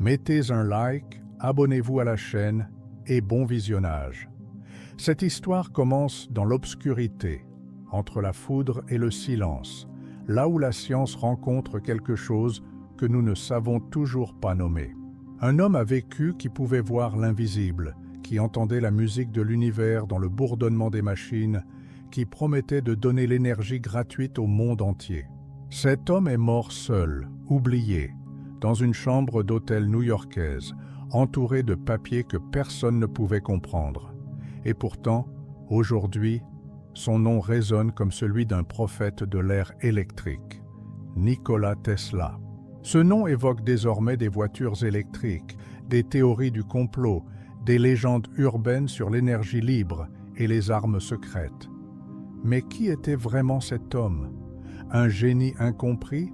Mettez un like, abonnez-vous à la chaîne et bon visionnage. Cette histoire commence dans l'obscurité, entre la foudre et le silence, là où la science rencontre quelque chose que nous ne savons toujours pas nommer. Un homme a vécu qui pouvait voir l'invisible, qui entendait la musique de l'univers dans le bourdonnement des machines, qui promettait de donner l'énergie gratuite au monde entier. Cet homme est mort seul, oublié, dans une chambre d'hôtel new-yorkaise, entouré de papiers que personne ne pouvait comprendre. Et pourtant, aujourd'hui, son nom résonne comme celui d'un prophète de l'ère électrique, Nikola Tesla. Ce nom évoque désormais des voitures électriques, des théories du complot, des légendes urbaines sur l'énergie libre et les armes secrètes. Mais qui était vraiment cet homme? Un génie incompris?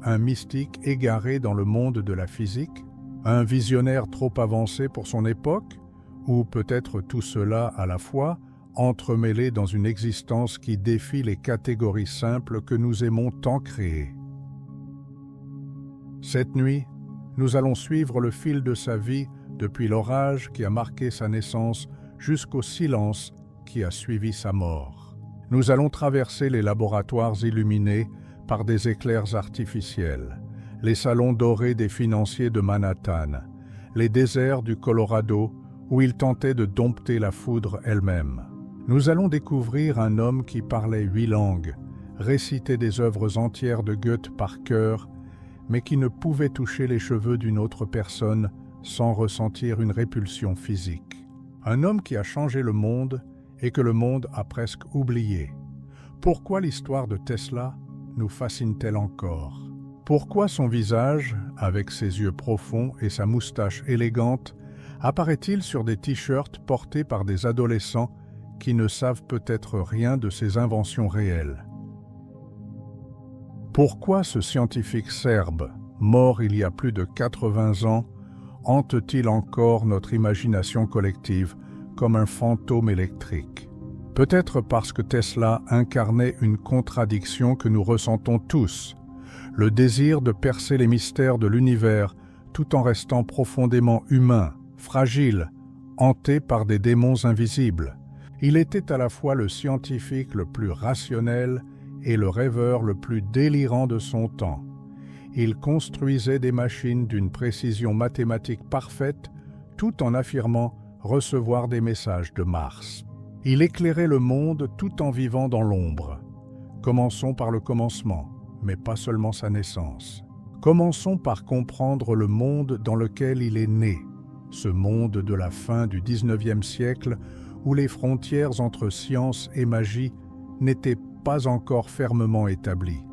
Un mystique égaré dans le monde de la physique? Un visionnaire trop avancé pour son époque? Ou peut-être tout cela à la fois, entremêlé dans une existence qui défie les catégories simples que nous aimons tant créer? Cette nuit, nous allons suivre le fil de sa vie depuis l'orage qui a marqué sa naissance jusqu'au silence qui a suivi sa mort. Nous allons traverser les laboratoires illuminés par des éclairs artificiels, les salons dorés des financiers de Manhattan, les déserts du Colorado où il tentait de dompter la foudre elle-même. Nous allons découvrir un homme qui parlait 8 langues, récitait des œuvres entières de Goethe par cœur, mais qui ne pouvait toucher les cheveux d'une autre personne sans ressentir une répulsion physique. Un homme qui a changé le monde et que le monde a presque oublié. Pourquoi l'histoire de Tesla nous fascine-t-elle encore? Pourquoi son visage, avec ses yeux profonds et sa moustache élégante, apparaît-il sur des t-shirts portés par des adolescents qui ne savent peut-être rien de ses inventions réelles? Pourquoi ce scientifique serbe, mort il y a plus de 80 ans, hante-t-il encore notre imagination collective comme un fantôme électrique? Peut-être parce que Tesla incarnait une contradiction que nous ressentons tous, le désir de percer les mystères de l'univers tout en restant profondément humain, fragile, hanté par des démons invisibles. Il était à la fois le scientifique le plus rationnel et le rêveur le plus délirant de son temps. Il construisait des machines d'une précision mathématique parfaite tout en affirmant recevoir des messages de Mars. Il éclairait le monde tout en vivant dans l'ombre. Commençons par le commencement, mais pas seulement sa naissance. Commençons par comprendre le monde dans lequel il est né, ce monde de la fin du XIXe siècle où les frontières entre science et magie n'étaient pas encore fermement établies,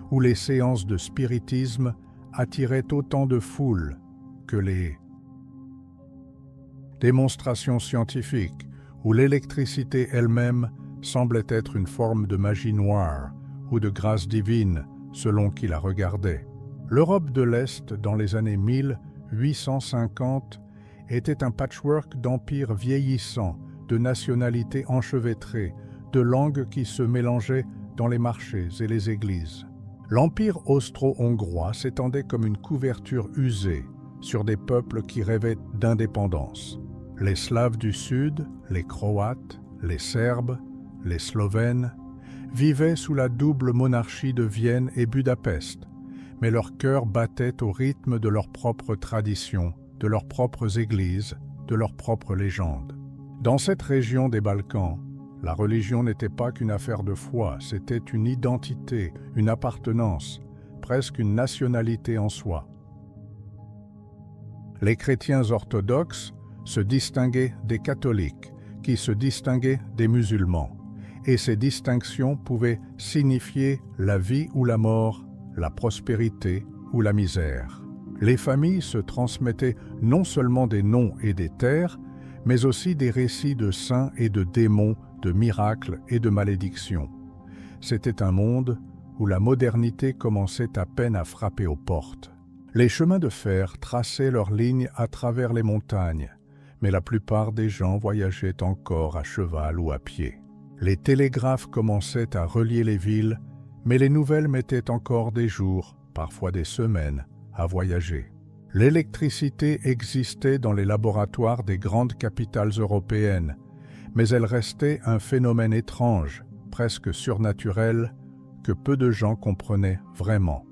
où les séances de spiritisme attiraient autant de foules que les démonstrations scientifiques, où l'électricité elle-même semblait être une forme de magie noire ou de grâce divine selon qui la regardait. L'Europe de l'Est, dans les années 1850, était un patchwork d'empires vieillissants, de nationalités enchevêtrées, de langues qui se mélangeaient dans les marchés et les églises. L'empire austro-hongrois s'étendait comme une couverture usée sur des peuples qui rêvaient d'indépendance. Les Slaves du Sud, les Croates, les Serbes, les Slovènes vivaient sous la double monarchie de Vienne et Budapest, mais leur cœur battait au rythme de leurs propres traditions, de leurs propres églises, de leurs propres légendes. Dans cette région des Balkans, la religion n'était pas qu'une affaire de foi, c'était une identité, une appartenance, presque une nationalité en soi. Les chrétiens orthodoxes se distinguaient des catholiques, qui se distinguaient des musulmans, et ces distinctions pouvaient signifier la vie ou la mort, la prospérité ou la misère. Les familles se transmettaient non seulement des noms et des terres, mais aussi des récits de saints et de démons, de miracles et de malédictions. C'était un monde où la modernité commençait à peine à frapper aux portes. Les chemins de fer traçaient leurs lignes à travers les montagnes, mais la plupart des gens voyageaient encore à cheval ou à pied. Les télégraphes commençaient à relier les villes, mais les nouvelles mettaient encore des jours, parfois des semaines, à voyager. L'électricité existait dans les laboratoires des grandes capitales européennes, mais elle restait un phénomène étrange, presque surnaturel, que peu de gens comprenaient vraiment.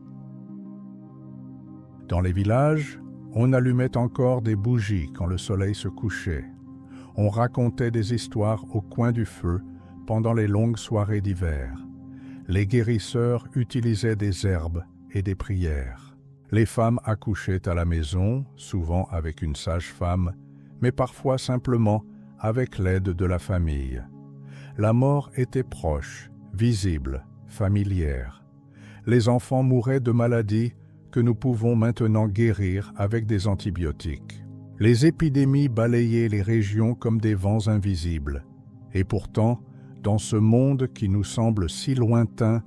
Dans les villages, on allumait encore des bougies quand le soleil se couchait. On racontait des histoires au coin du feu pendant les longues soirées d'hiver. Les guérisseurs utilisaient des herbes et des prières. Les femmes accouchaient à la maison, souvent avec une sage-femme, mais parfois simplement avec l'aide de la famille. La mort était proche, visible, familière. Les enfants mouraient de maladies que nous pouvons maintenant guérir avec des antibiotiques. Les épidémies balayaient les régions comme des vents invisibles. Et pourtant, dans ce monde qui nous semble si lointain,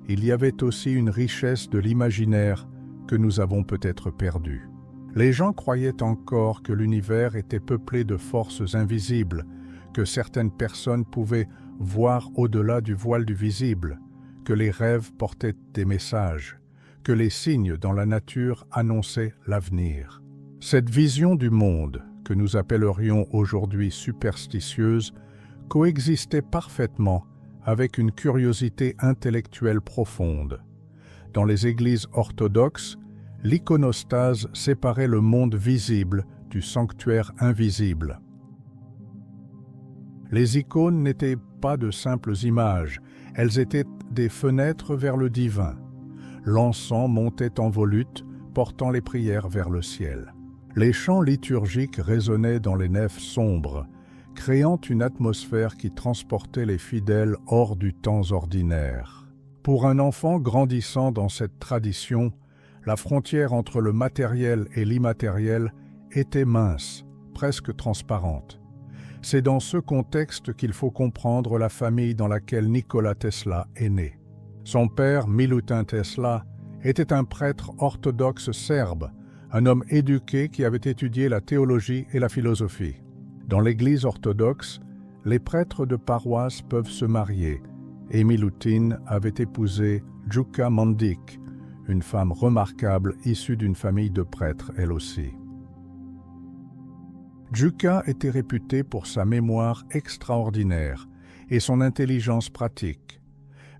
il y avait aussi une richesse de l'imaginaire que nous avons peut-être perdue. Les gens croyaient encore que l'univers était peuplé de forces invisibles, que certaines personnes pouvaient voir au-delà du voile du visible, que les rêves portaient des messages, que les signes dans la nature annonçaient l'avenir. Cette vision du monde, que nous appellerions aujourd'hui superstitieuse, coexistait parfaitement avec une curiosité intellectuelle profonde. Dans les églises orthodoxes, l'iconostase séparait le monde visible du sanctuaire invisible. Les icônes n'étaient pas de simples images, elles étaient des fenêtres vers le divin. L'encens montait en volute, portant les prières vers le ciel. Les chants liturgiques résonnaient dans les nefs sombres, créant une atmosphère qui transportait les fidèles hors du temps ordinaire. Pour un enfant grandissant dans cette tradition, la frontière entre le matériel et l'immatériel était mince, presque transparente. C'est dans ce contexte qu'il faut comprendre la famille dans laquelle Nikola Tesla est né. Son père, Milutin Tesla, était un prêtre orthodoxe serbe, un homme éduqué qui avait étudié la théologie et la philosophie. Dans l'Église orthodoxe, les prêtres de paroisse peuvent se marier, et Milutin avait épousé Đuka Mandić, une femme remarquable issue d'une famille de prêtres elle aussi. Đuka était réputée pour sa mémoire extraordinaire et son intelligence pratique.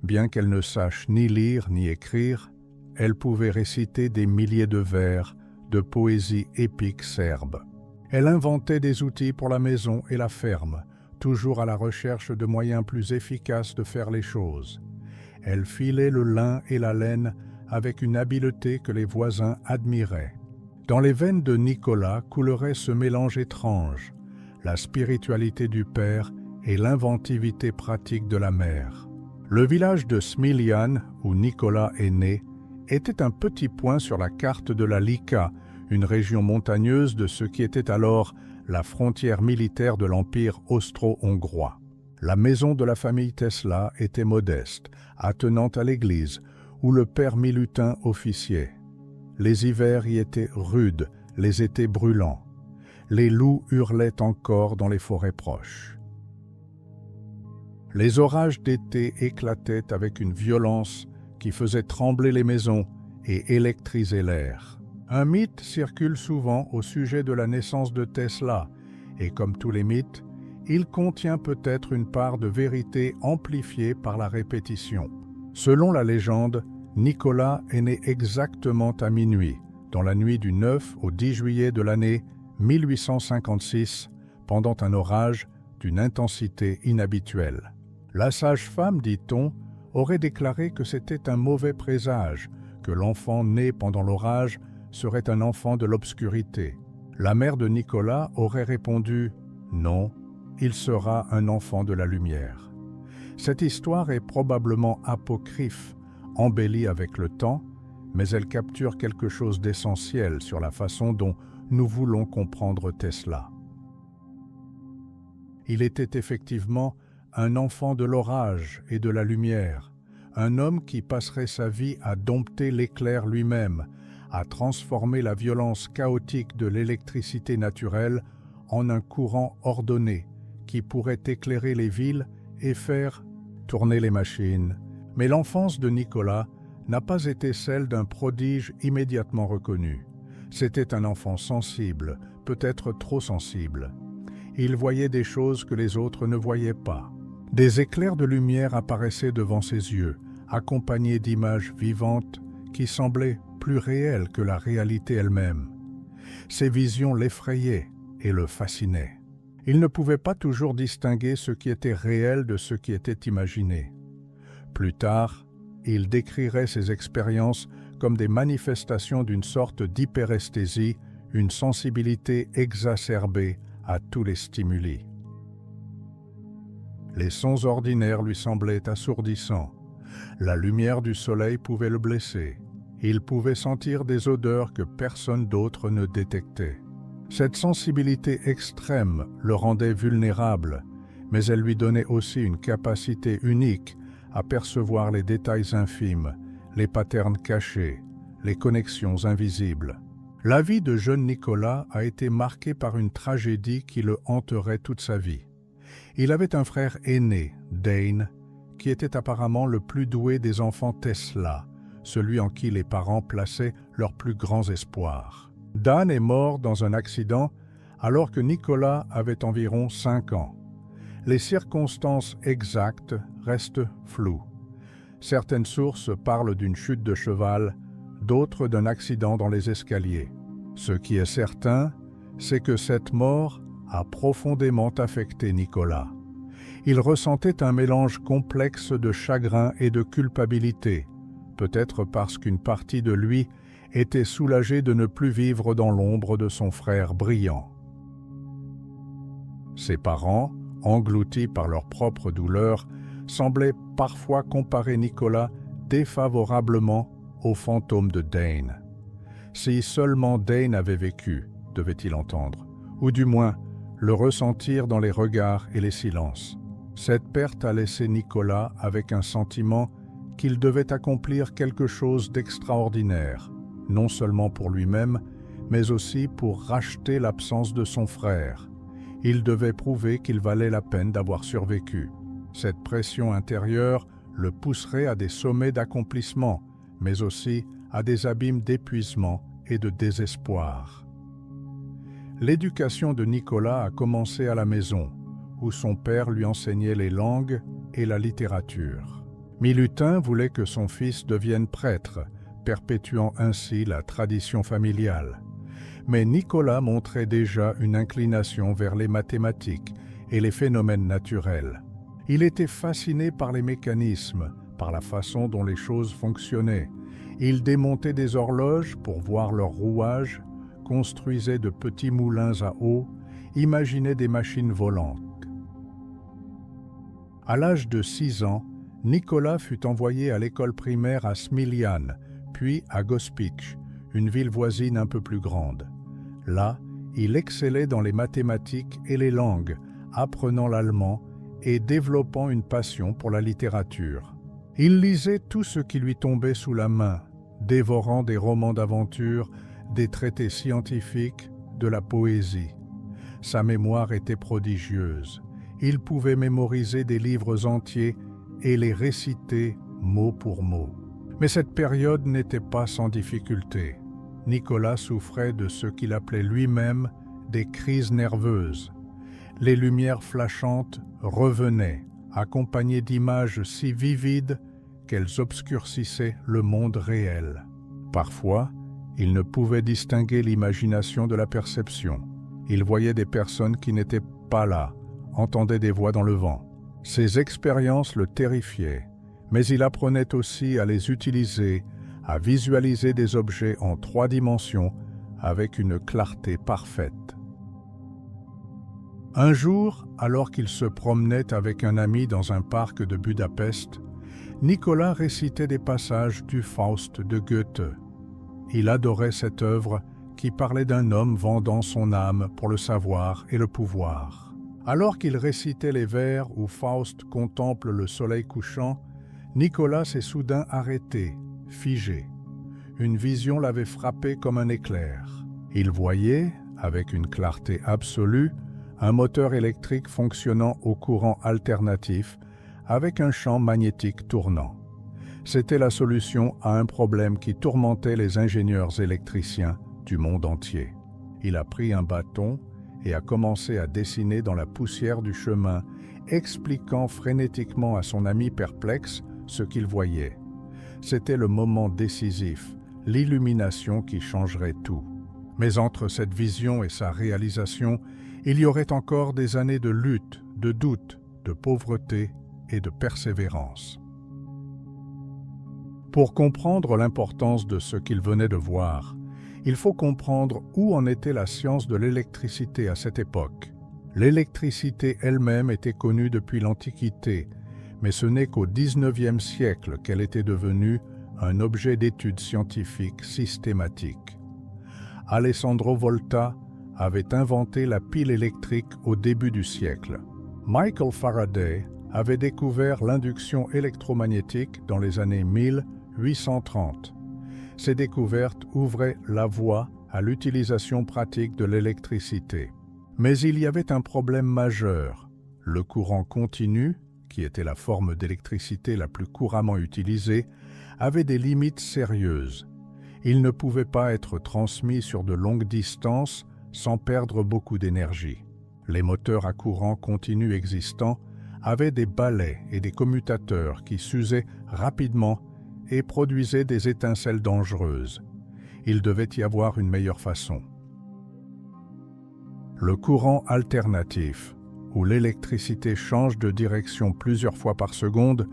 Bien qu'elle ne sache ni lire ni écrire, elle pouvait réciter des milliers de vers de poésie épique serbe. Elle inventait des outils pour la maison et la ferme, toujours à la recherche de moyens plus efficaces de faire les choses. Elle filait le lin et la laine avec une habileté que les voisins admiraient. Dans les veines de Nikola coulerait ce mélange étrange, la spiritualité du père et l'inventivité pratique de la mère. Le village de Smiljan, où Nikola est né, était un petit point sur la carte de la Lika, une région montagneuse de ce qui était alors la frontière militaire de l'Empire austro-hongrois. La maison de la famille Tesla était modeste, attenante à l'église, où le père Milutin officiait. Les hivers y étaient rudes, les étés brûlants. Les loups hurlaient encore dans les forêts proches. Les orages d'été éclataient avec une violence qui faisait trembler les maisons et électriser l'air. Un mythe circule souvent au sujet de la naissance de Tesla, et comme tous les mythes, il contient peut-être une part de vérité amplifiée par la répétition. Selon la légende, Nikola est né exactement à minuit, dans la nuit du 9 au 10 juillet de l'année 1856, pendant un orage d'une intensité inhabituelle. La sage-femme, dit-on, aurait déclaré que c'était un mauvais présage, que l'enfant né pendant l'orage serait un enfant de l'obscurité. La mère de Nikola aurait répondu « Non, il sera un enfant de la lumière ». Cette histoire est probablement apocryphe, embellie avec le temps, mais elle capture quelque chose d'essentiel sur la façon dont nous voulons comprendre Tesla. Il était effectivement un enfant de l'orage et de la lumière, un homme qui passerait sa vie à dompter l'éclair lui-même, à transformer la violence chaotique de l'électricité naturelle en un courant ordonné qui pourrait éclairer les villes et faire tourner les machines. Mais l'enfance de Nikola n'a pas été celle d'un prodige immédiatement reconnu. C'était un enfant sensible, peut-être trop sensible. Il voyait des choses que les autres ne voyaient pas. Des éclairs de lumière apparaissaient devant ses yeux, accompagnés d'images vivantes qui semblaient plus réelles que la réalité elle-même. Ces visions l'effrayaient et le fascinaient. Il ne pouvait pas toujours distinguer ce qui était réel de ce qui était imaginé. Plus tard, il décrirait ces expériences comme des manifestations d'une sorte d'hyperesthésie, une sensibilité exacerbée à tous les stimuli. Les sons ordinaires lui semblaient assourdissants. La lumière du soleil pouvait le blesser. Il pouvait sentir des odeurs que personne d'autre ne détectait. Cette sensibilité extrême le rendait vulnérable, mais elle lui donnait aussi une capacité unique à percevoir les détails infimes, les patterns cachés, les connexions invisibles. La vie de jeune Nicolas a été marquée par une tragédie qui le hanterait toute sa vie. Il avait un frère aîné, Dane, qui était apparemment le plus doué des enfants Tesla, celui en qui les parents plaçaient leurs plus grands espoirs. Dan est mort dans un accident alors que Nicolas avait environ 5 ans. Les circonstances exactes restent floues. Certaines sources parlent d'une chute de cheval, d'autres d'un accident dans les escaliers. Ce qui est certain, c'est que cette mort a profondément affecté Nicolas. Il ressentait un mélange complexe de chagrin et de culpabilité, peut-être parce qu'une partie de lui était soulagée de ne plus vivre dans l'ombre de son frère brillant. Ses parents, engloutis par leur propre douleur, semblaient parfois comparer Nicolas défavorablement au fantôme de Dane. Si seulement Dane avait vécu, devait-il entendre, ou du moins le ressentir dans les regards et les silences. Cette perte a laissé Nicolas avec un sentiment qu'il devait accomplir quelque chose d'extraordinaire, non seulement pour lui-même, mais aussi pour racheter l'absence de son frère. Il devait prouver qu'il valait la peine d'avoir survécu. Cette pression intérieure le pousserait à des sommets d'accomplissement, mais aussi à des abîmes d'épuisement et de désespoir. L'éducation de Nicolas a commencé à la maison, où son père lui enseignait les langues et la littérature. Milutin voulait que son fils devienne prêtre, perpétuant ainsi la tradition familiale. Mais Nicolas montrait déjà une inclination vers les mathématiques et les phénomènes naturels. Il était fasciné par les mécanismes, par la façon dont les choses fonctionnaient. Il démontait des horloges pour voir leur rouage, construisait de petits moulins à eau, imaginait des machines volantes. À l'âge de 6 ans, Nicolas fut envoyé à l'école primaire à Smiljan, puis à Gospić, une ville voisine un peu plus grande. Là, il excellait dans les mathématiques et les langues, apprenant l'allemand et développant une passion pour la littérature. Il lisait tout ce qui lui tombait sous la main, dévorant des romans d'aventure, des traités scientifiques, de la poésie. Sa mémoire était prodigieuse. Il pouvait mémoriser des livres entiers et les réciter mot pour mot. Mais cette période n'était pas sans difficulté. Nicolas souffrait de ce qu'il appelait lui-même des crises nerveuses. Les lumières flashantes revenaient, accompagnées d'images si vivides qu'elles obscurcissaient le monde réel. Parfois, il ne pouvait distinguer l'imagination de la perception. Il voyait des personnes qui n'étaient pas là, entendait des voix dans le vent. Ces expériences le terrifiaient, mais il apprenait aussi à les utiliser, à visualiser des objets en 3 dimensions avec une clarté parfaite. Un jour, alors qu'il se promenait avec un ami dans un parc de Budapest, Nicolas récitait des passages du Faust de Goethe. Il adorait cette œuvre qui parlait d'un homme vendant son âme pour le savoir et le pouvoir. Alors qu'il récitait les vers où Faust contemple le soleil couchant, Nicolas s'est soudain arrêté, figé. Une vision l'avait frappé comme un éclair. Il voyait, avec une clarté absolue, un moteur électrique fonctionnant au courant alternatif avec un champ magnétique tournant. C'était la solution à un problème qui tourmentait les ingénieurs électriciens du monde entier. Il a pris un bâton et a commencé à dessiner dans la poussière du chemin, expliquant frénétiquement à son ami perplexe ce qu'il voyait. C'était le moment décisif, l'illumination qui changerait tout. Mais entre cette vision et sa réalisation, il y aurait encore des années de lutte, de doute, de pauvreté et de persévérance. Pour comprendre l'importance de ce qu'il venait de voir, il faut comprendre où en était la science de l'électricité à cette époque. L'électricité elle-même était connue depuis l'Antiquité, mais ce n'est qu'au XIXe siècle qu'elle était devenue un objet d'étude scientifique systématique. Alessandro Volta avait inventé la pile électrique au début du siècle. Michael Faraday avait découvert l'induction électromagnétique dans les années 1830. Ces découvertes ouvraient la voie à l'utilisation pratique de l'électricité. Mais il y avait un problème majeur. Le courant continu, qui était la forme d'électricité la plus couramment utilisée, avait des limites sérieuses. Il ne pouvait pas être transmis sur de longues distances sans perdre beaucoup d'énergie. Les moteurs à courant continu existants avaient des balais et des commutateurs qui s'usaient rapidement et produisaient des étincelles dangereuses. Il devait y avoir une meilleure façon. Le courant alternatif, où l'électricité change de direction plusieurs fois par seconde,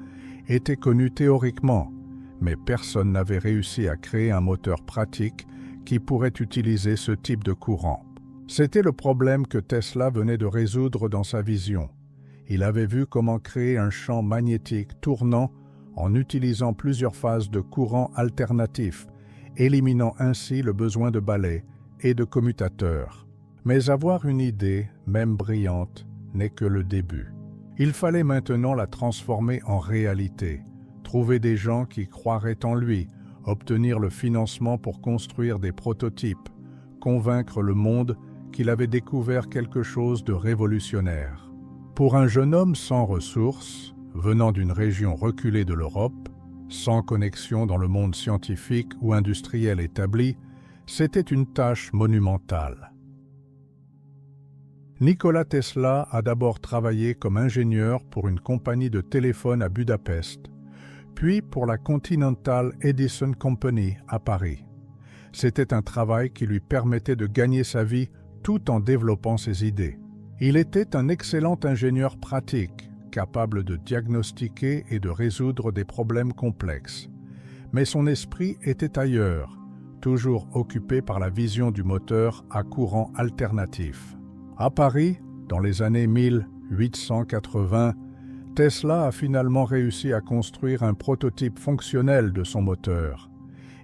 était connu théoriquement, mais personne n'avait réussi à créer un moteur pratique qui pourrait utiliser ce type de courant. C'était le problème que Tesla venait de résoudre dans sa vision. Il avait vu comment créer un champ magnétique tournant en utilisant plusieurs phases de courant alternatif, éliminant ainsi le besoin de balais et de commutateurs. Mais avoir une idée, même brillante, n'est que le début. Il fallait maintenant la transformer en réalité, trouver des gens qui croiraient en lui, obtenir le financement pour construire des prototypes, convaincre le monde qu'il avait découvert quelque chose de révolutionnaire. Pour un jeune homme sans ressources, venant d'une région reculée de l'Europe, sans connexion dans le monde scientifique ou industriel établi, c'était une tâche monumentale. Nikola Tesla a d'abord travaillé comme ingénieur pour une compagnie de téléphone à Budapest, puis pour la Continental Edison Company à Paris. C'était un travail qui lui permettait de gagner sa vie tout en développant ses idées. Il était un excellent ingénieur pratique, capable de diagnostiquer et de résoudre des problèmes complexes. Mais son esprit était ailleurs, toujours occupé par la vision du moteur à courant alternatif. À Paris, dans les années 1880, Tesla a finalement réussi à construire un prototype fonctionnel de son moteur.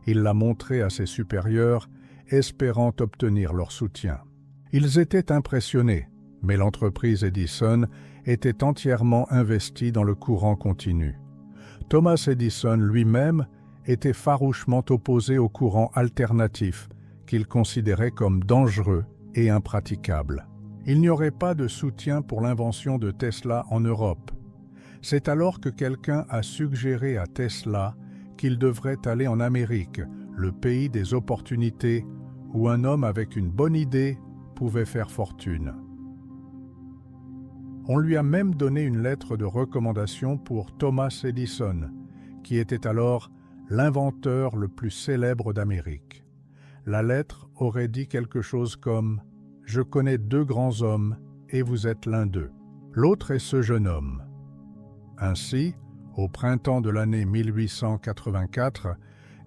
Il l'a montré à ses supérieurs, espérant obtenir leur soutien. Ils étaient impressionnés, mais l'entreprise Edison était entièrement investie dans le courant continu. Thomas Edison lui-même était farouchement opposé au courant alternatif, qu'il considérait comme dangereux et impraticable. Il n'y aurait pas de soutien pour l'invention de Tesla en Europe. C'est alors que quelqu'un a suggéré à Tesla qu'il devrait aller en Amérique, le pays des opportunités, où un homme avec une bonne idée pouvait faire fortune. On lui a même donné une lettre de recommandation pour Thomas Edison, qui était alors l'inventeur le plus célèbre d'Amérique. La lettre aurait dit quelque chose comme « Je connais deux grands hommes et vous êtes l'un d'eux. L'autre est ce jeune homme. » Ainsi, au printemps de l'année 1884,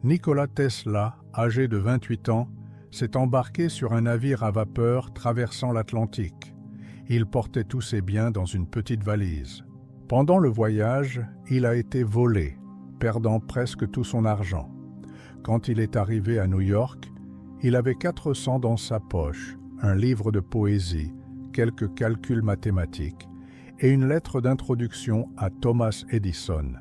Nikola Tesla, âgé de 28 ans, s'est embarqué sur un navire à vapeur traversant l'Atlantique. Il portait tous ses biens dans une petite valise. Pendant le voyage, il a été volé, perdant presque tout son argent. Quand il est arrivé à New York, il avait 400 dans sa poche, un livre de poésie, quelques calculs mathématiques et une lettre d'introduction à Thomas Edison.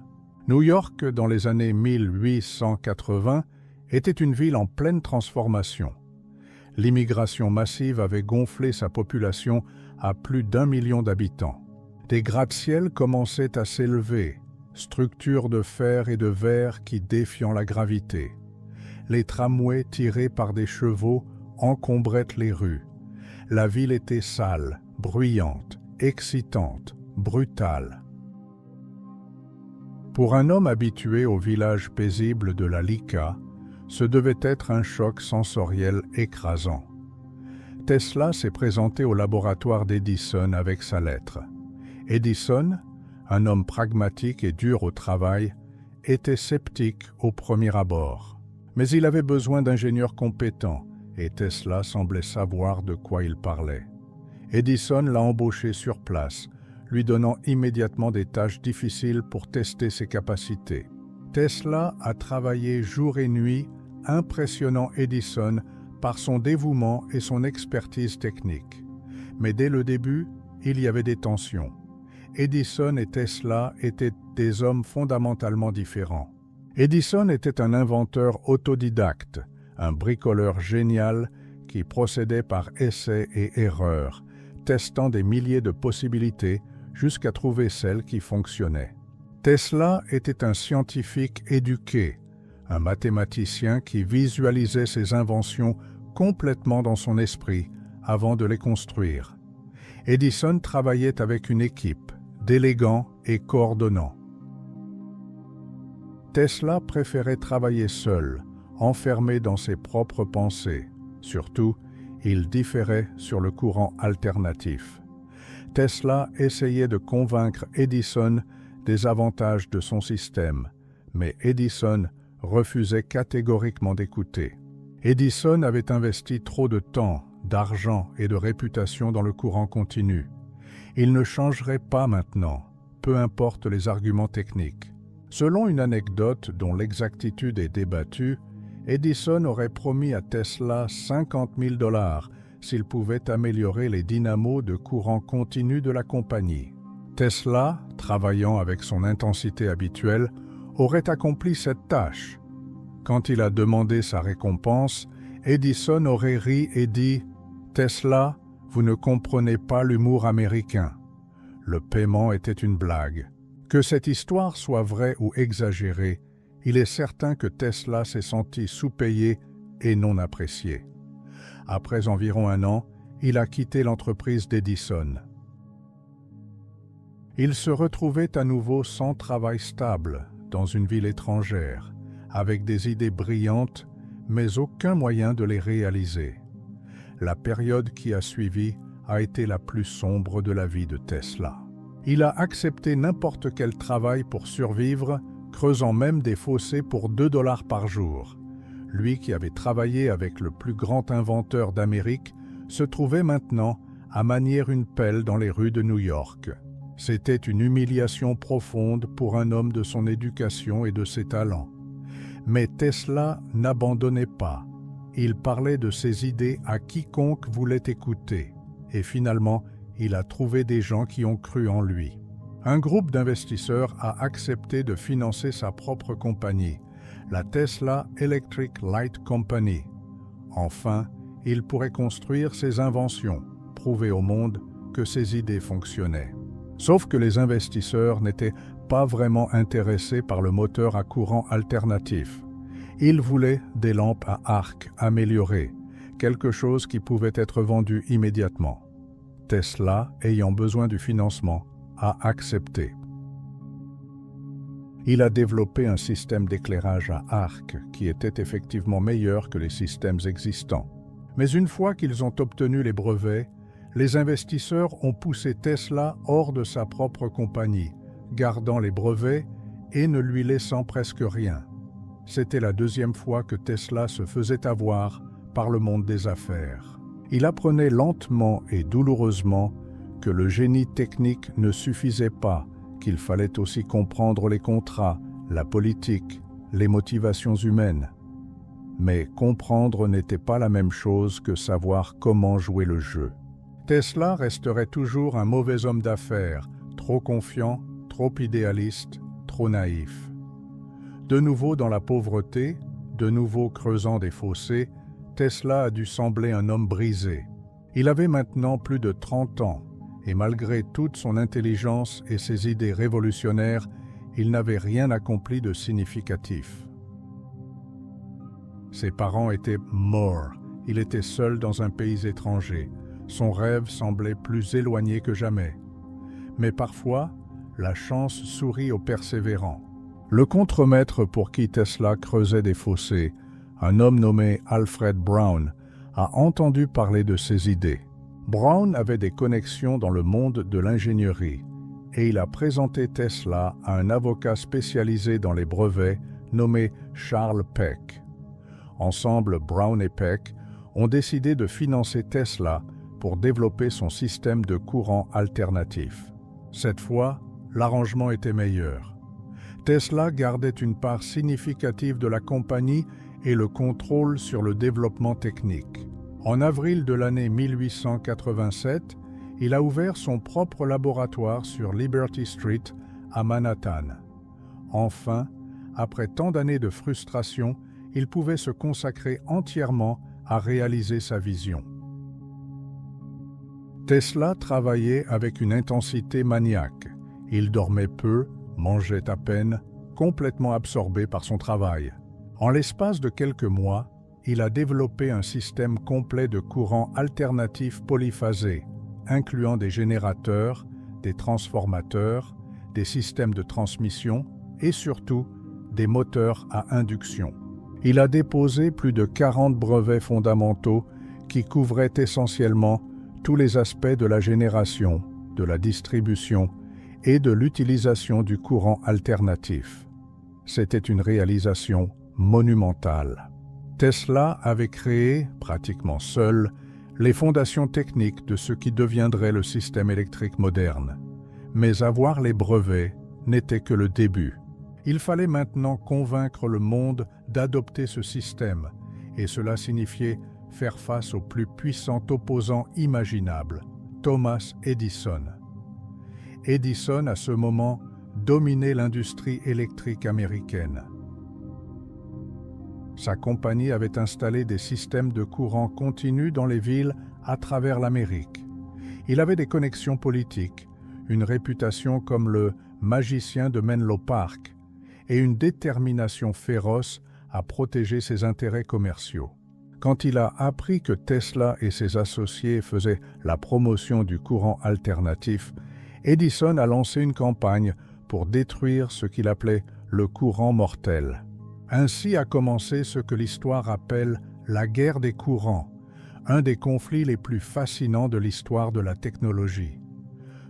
New York, dans les années 1880, était une ville en pleine transformation. L'immigration massive avait gonflé sa population à plus d'1 million d'habitants. Des gratte-ciels commençaient à s'élever, structures de fer et de verre qui défiant la gravité. Les tramways tirés par des chevaux encombrait les rues. La ville était sale, bruyante, excitante, brutale. Pour un homme habitué au village paisible de la Lika, ce devait être un choc sensoriel écrasant. Tesla s'est présenté au laboratoire d'Edison avec sa lettre. Edison, un homme pragmatique et dur au travail, était sceptique au premier abord. Mais il avait besoin d'ingénieurs compétents et Tesla semblait savoir de quoi il parlait. Edison l'a embauché sur place, lui donnant immédiatement des tâches difficiles pour tester ses capacités. Tesla a travaillé jour et nuit, impressionnant Edison par son dévouement et son expertise technique. Mais dès le début, il y avait des tensions. Edison et Tesla étaient des hommes fondamentalement différents. Edison était un inventeur autodidacte, un bricoleur génial qui procédait par essais et erreurs, testant des milliers de possibilités jusqu'à trouver celle qui fonctionnait. Tesla était un scientifique éduqué, un mathématicien qui visualisait ses inventions complètement dans son esprit avant de les construire. Edison travaillait avec une équipe, déléguant et coordonnant. Tesla préférait travailler seul, enfermé dans ses propres pensées. Surtout, il différait sur le courant alternatif. Tesla essayait de convaincre Edison des avantages de son système, mais Edison refusait catégoriquement d'écouter. Edison avait investi trop de temps, d'argent et de réputation dans le courant continu. Il ne changerait pas maintenant, peu importe les arguments techniques. Selon une anecdote dont l'exactitude est débattue, Edison aurait promis à Tesla 50 000 $ s'il pouvait améliorer les dynamos de courant continu de la compagnie. Tesla, travaillant avec son intensité habituelle, aurait accompli cette tâche. Quand il a demandé sa récompense, Edison aurait ri et dit « Tesla, vous ne comprenez pas l'humour américain. » Le paiement était une blague. Que cette histoire soit vraie ou exagérée, il est certain que Tesla s'est senti sous-payé et non apprécié. Après environ 1 an, il a quitté l'entreprise d'Edison. Il se retrouvait à nouveau sans travail stable, dans une ville étrangère, avec des idées brillantes, mais aucun moyen de les réaliser. La période qui a suivi a été la plus sombre de la vie de Tesla. Il a accepté n'importe quel travail pour survivre, creusant même des fossés pour 2 $ par jour. Lui qui avait travaillé avec le plus grand inventeur d'Amérique se trouvait maintenant à manier une pelle dans les rues de New York. C'était une humiliation profonde pour un homme de son éducation et de ses talents. Mais Tesla n'abandonnait pas. Il parlait de ses idées à quiconque voulait écouter. Et finalement, il a trouvé des gens qui ont cru en lui. Un groupe d'investisseurs a accepté de financer sa propre compagnie, la Tesla Electric Light Company. Enfin, il pourrait construire ses inventions, prouver au monde que ses idées fonctionnaient. Sauf que les investisseurs n'étaient pas vraiment intéressés par le moteur à courant alternatif. Ils voulaient des lampes à arc améliorées, quelque chose qui pouvait être vendu immédiatement. Tesla, ayant besoin du financement, a accepté. Il a développé un système d'éclairage à arc qui était effectivement meilleur que les systèmes existants. Mais une fois qu'ils ont obtenu les brevets, les investisseurs ont poussé Tesla hors de sa propre compagnie, gardant les brevets et ne lui laissant presque rien. C'était la 2e fois que Tesla se faisait avoir par le monde des affaires. Il apprenait lentement et douloureusement que le génie technique ne suffisait pas, qu'il fallait aussi comprendre les contrats, la politique, les motivations humaines. Mais comprendre n'était pas la même chose que savoir comment jouer le jeu. Tesla resterait toujours un mauvais homme d'affaires, trop confiant, trop idéaliste, trop naïf. De nouveau dans la pauvreté, de nouveau creusant des fossés, Tesla a dû sembler un homme brisé. Il avait maintenant plus de 30 ans, et malgré toute son intelligence et ses idées révolutionnaires, il n'avait rien accompli de significatif. Ses parents étaents morts Il était seul dans un pays étranger. Son rêve semblait plus éloigné que jamais. Mais parfois, la chance sourit aux persévérants. Le contremaître pour qui Tesla creusait des fossés, un homme nommé Alfred Brown, a entendu parler de ses idées. Brown avait des connexions dans le monde de l'ingénierie et il a présenté Tesla à un avocat spécialisé dans les brevets nommé Charles Peck. Ensemble, Brown et Peck ont décidé de financer Tesla pour développer son système de courant alternatif. Cette fois, l'arrangement était meilleur. Tesla gardait une part significative de la compagnie et le contrôle sur le développement technique. En avril de l'année 1887, il a ouvert son propre laboratoire sur Liberty Street à Manhattan. Enfin, après tant d'années de frustration, il pouvait se consacrer entièrement à réaliser sa vision. Tesla travaillait avec une intensité maniaque. Il dormait peu, mangeait à peine, complètement absorbé par son travail. En l'espace de quelques mois, il a développé un système complet de courant alternatif polyphasé, incluant des générateurs, des transformateurs, des systèmes de transmission et surtout des moteurs à induction. Il a déposé plus de 40 brevets fondamentaux qui couvraient essentiellement tous les aspects de la génération, de la distribution et de l'utilisation du courant alternatif. C'était une réalisation monumentale. Tesla avait créé, pratiquement seul, les fondations techniques de ce qui deviendrait le système électrique moderne. Mais avoir les brevets n'était que le début. Il fallait maintenant convaincre le monde d'adopter ce système, et cela signifiait faire face au plus puissant opposant imaginable, Thomas Edison. Edison, à ce moment, dominait l'industrie électrique américaine. Sa compagnie avait installé des systèmes de courant continu dans les villes à travers l'Amérique. Il avait des connexions politiques, une réputation comme le magicien de Menlo Park et une détermination féroce à protéger ses intérêts commerciaux. Quand il a appris que Tesla et ses associés faisaient la promotion du courant alternatif, Edison a lancé une campagne pour détruire ce qu'il appelait le courant mortel. Ainsi a commencé ce que l'histoire appelle la guerre des courants, un des conflits les plus fascinants de l'histoire de la technologie.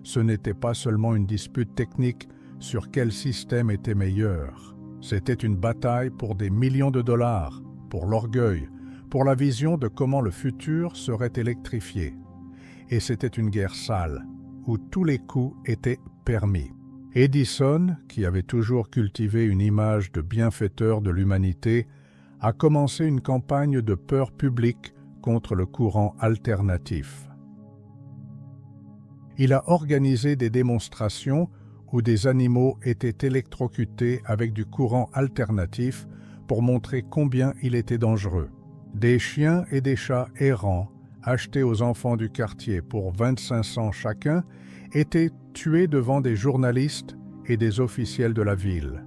Ce n'était pas seulement une dispute technique sur quel système était meilleur. C'était une bataille pour des millions de dollars, pour l'orgueil, pour la vision de comment le futur serait électrifié. Et c'était une guerre sale, où tous les coups étaient permis. Edison, qui avait toujours cultivé une image de bienfaiteur de l'humanité, a commencé une campagne de peur publique contre le courant alternatif. Il a organisé des démonstrations où des animaux étaient électrocutés avec du courant alternatif pour montrer combien il était dangereux. Des chiens et des chats errants, achetés aux enfants du quartier pour 25 cents chacun, étaient tués devant des journalistes et des officiels de la ville.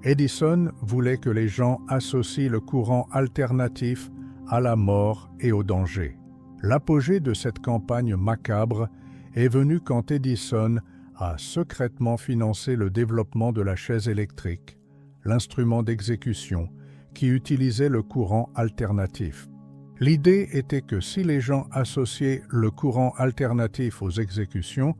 Edison voulait que les gens associent le courant alternatif à la mort et au danger. L'apogée de cette campagne macabre est venue quand Edison a secrètement financé le développement de la chaise électrique, l'instrument d'exécution qui utilisait le courant alternatif. L'idée était que si les gens associaient le courant alternatif aux exécutions,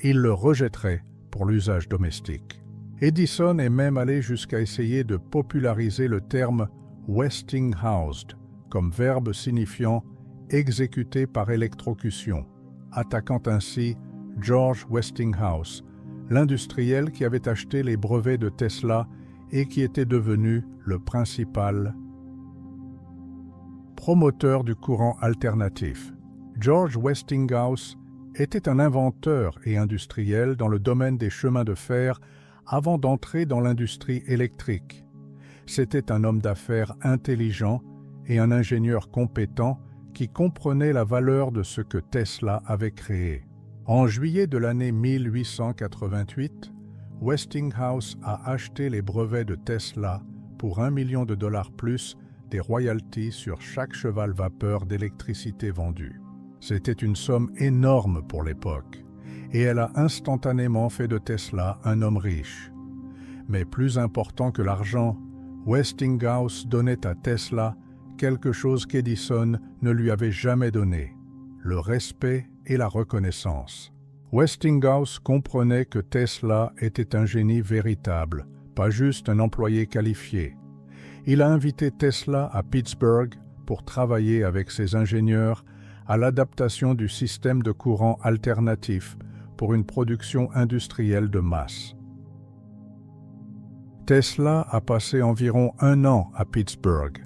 ils le rejetteraient pour l'usage domestique. Edison est même allé jusqu'à essayer de populariser le terme « Westinghoused » comme verbe signifiant « exécuté par électrocution », attaquant ainsi George Westinghouse, l'industriel qui avait acheté les brevets de Tesla et qui était devenu le principal promoteur du courant alternatif. George Westinghouse était un inventeur et industriel dans le domaine des chemins de fer avant d'entrer dans l'industrie électrique. C'était un homme d'affaires intelligent et un ingénieur compétent qui comprenait la valeur de ce que Tesla avait créé. En juillet de l'année 1888, Westinghouse a acheté les brevets de Tesla pour $1 million plus des royalties sur chaque cheval-vapeur d'électricité vendu. C'était une somme énorme pour l'époque, et elle a instantanément fait de Tesla un homme riche. Mais plus important que l'argent, Westinghouse donnait à Tesla quelque chose qu'Edison ne lui avait jamais donné, le respect et la reconnaissance. Westinghouse comprenait que Tesla était un génie véritable, pas juste un employé qualifié. Il a invité Tesla à Pittsburgh pour travailler avec ses ingénieurs à l'adaptation du système de courant alternatif pour une production industrielle de masse. Tesla a passé environ 1 an à Pittsburgh,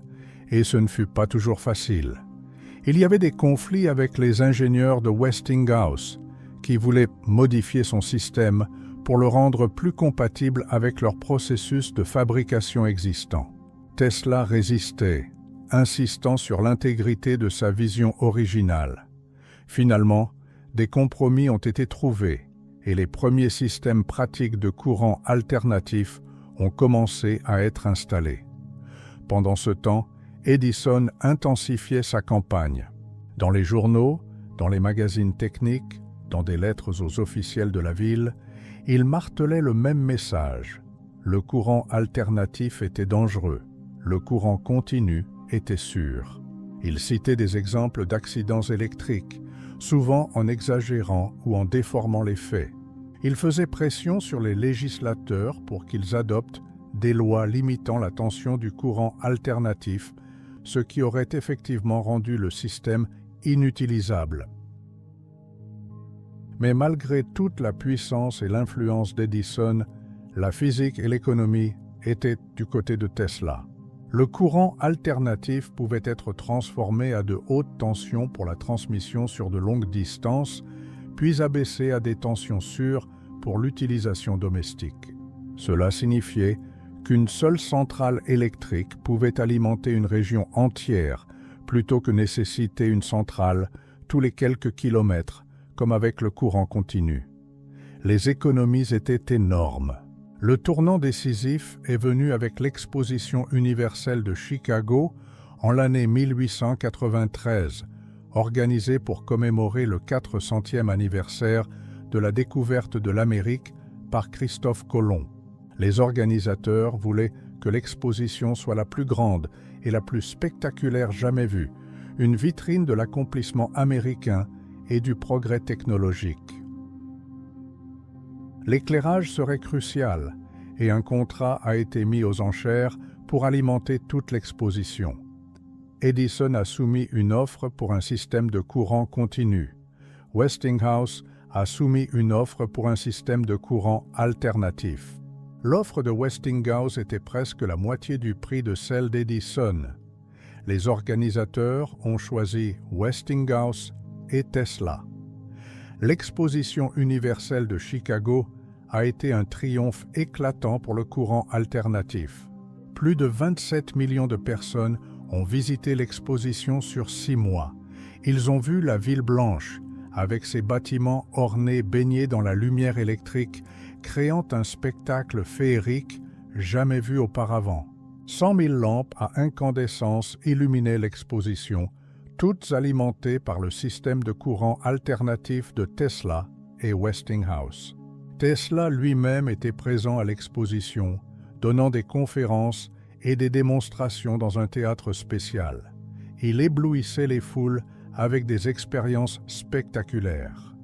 et ce ne fut pas toujours facile. Il y avait des conflits avec les ingénieurs de Westinghouse, qui voulaient modifier son système pour le rendre plus compatible avec leur processus de fabrication existant. Tesla résistait, insistant sur l'intégrité de sa vision originale. Finalement, des compromis ont été trouvés, et les premiers systèmes pratiques de courant alternatif ont commencé à être installés. Pendant ce temps, Edison intensifiait sa campagne. Dans les journaux, dans les magazines techniques, dans des lettres aux officiels de la ville, il martelait le même message. Le courant alternatif était dangereux, le courant continu était sûr. Il citait des exemples d'accidents électriques, souvent en exagérant ou en déformant les faits. Il faisait pression sur les législateurs pour qu'ils adoptent des lois limitant la tension du courant alternatif, ce qui aurait effectivement rendu le système inutilisable. Mais malgré toute la puissance et l'influence d'Edison, la physique et l'économie étaient du côté de Tesla. Le courant alternatif pouvait être transformé à de hautes tensions pour la transmission sur de longues distances, puis abaissé à des tensions sûres pour l'utilisation domestique. Cela signifiait qu'une seule centrale électrique pouvait alimenter une région entière plutôt que nécessiter une centrale tous les quelques kilomètres, comme avec le courant continu. Les économies étaient énormes. Le tournant décisif est venu avec l'Exposition universelle de Chicago en l'année 1893, organisée pour commémorer le 400e anniversaire de la découverte de l'Amérique par Christophe Colomb. Les organisateurs voulaient que l'exposition soit la plus grande et la plus spectaculaire jamais vue, une vitrine de l'accomplissement américain et du progrès technologique. L'éclairage serait crucial et un contrat a été mis aux enchères pour alimenter toute l'exposition. Edison a soumis une offre pour un système de courant continu. Westinghouse a soumis une offre pour un système de courant alternatif. L'offre de Westinghouse était presque la moitié du prix de celle d'Edison. Les organisateurs ont choisi Westinghouse et Tesla. L'exposition universelle de Chicago a été un triomphe éclatant pour le courant alternatif. Plus de 27 millions de personnes ont visité l'exposition sur 6 mois. Ils ont vu la ville blanche, avec ses bâtiments ornés baignés dans la lumière électrique, créant un spectacle féerique jamais vu auparavant. 100 000 lampes à incandescence illuminaient l'exposition, toutes alimentées par le système de courant alternatif de Tesla et Westinghouse. Tesla lui-même était présent à l'exposition, donnant des conférences et des démonstrations dans un théâtre spécial. Il éblouissait les foules avec des expériences spectaculaires.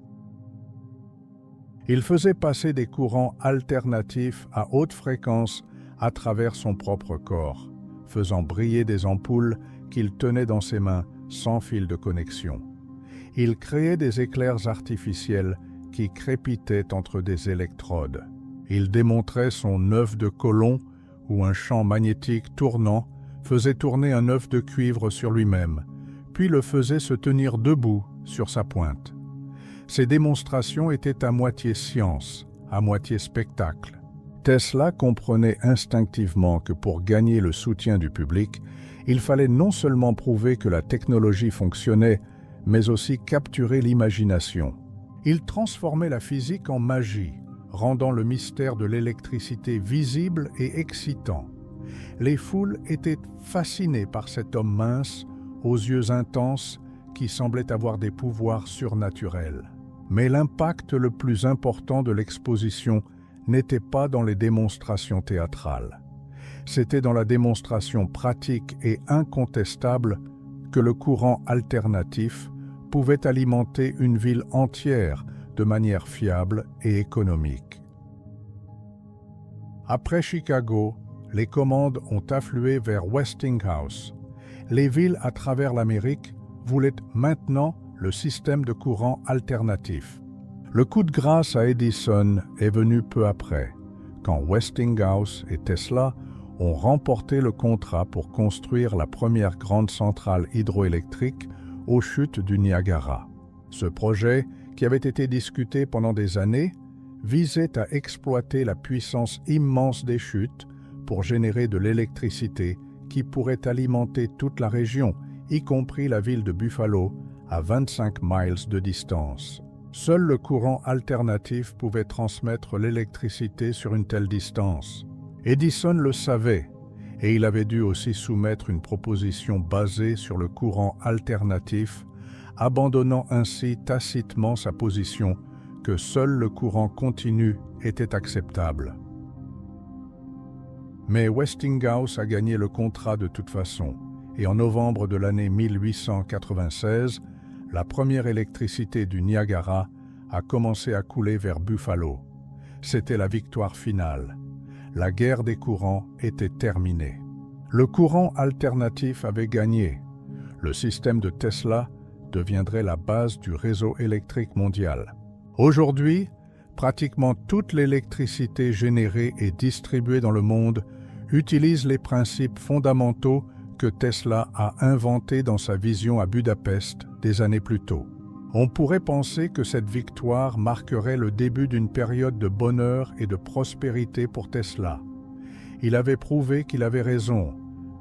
Il faisait passer des courants alternatifs à haute fréquence à travers son propre corps, faisant briller des ampoules qu'il tenait dans ses mains sans fil de connexion. Il créait des éclairs artificiels qui crépitaient entre des électrodes. Il démontrait son œuf de Coulomb, où un champ magnétique tournant faisait tourner un œuf de cuivre sur lui-même, puis le faisait se tenir debout sur sa pointe. Ces démonstrations étaient à moitié science, à moitié spectacle. Tesla comprenait instinctivement que pour gagner le soutien du public, il fallait non seulement prouver que la technologie fonctionnait, mais aussi capturer l'imagination. Il transformait la physique en magie, rendant le mystère de l'électricité visible et excitant. Les foules étaient fascinées par cet homme mince, aux yeux intenses, qui semblait avoir des pouvoirs surnaturels. Mais l'impact le plus important de l'exposition n'était pas dans les démonstrations théâtrales. C'était dans la démonstration pratique et incontestable que le courant alternatif pouvait alimenter une ville entière de manière fiable et économique. Après Chicago, les commandes ont afflué vers Westinghouse. Les villes à travers l'Amérique voulaient maintenant le système de courant alternatif. Le coup de grâce à Edison est venu peu après, quand Westinghouse et Tesla ont remporté le contrat pour construire la première grande centrale hydroélectrique aux chutes du Niagara. Ce projet, qui avait été discuté pendant des années, visait à exploiter la puissance immense des chutes pour générer de l'électricité qui pourrait alimenter toute la région, y compris la ville de Buffalo, à 25 miles de distance. Seul le courant alternatif pouvait transmettre l'électricité sur une telle distance. Edison le savait, et il avait dû aussi soumettre une proposition basée sur le courant alternatif, abandonnant ainsi tacitement sa position que seul le courant continu était acceptable. Mais Westinghouse a gagné le contrat de toute façon, et en novembre de l'année 1896, la première électricité du Niagara a commencé à couler vers Buffalo. C'était la victoire finale. La guerre des courants était terminée. Le courant alternatif avait gagné. Le système de Tesla deviendrait la base du réseau électrique mondial. Aujourd'hui, pratiquement toute l'électricité générée et distribuée dans le monde utilise les principes fondamentaux que Tesla a inventés dans sa vision à Budapest des années plus tôt. On pourrait penser que cette victoire marquerait le début d'une période de bonheur et de prospérité pour Tesla. Il avait prouvé qu'il avait raison,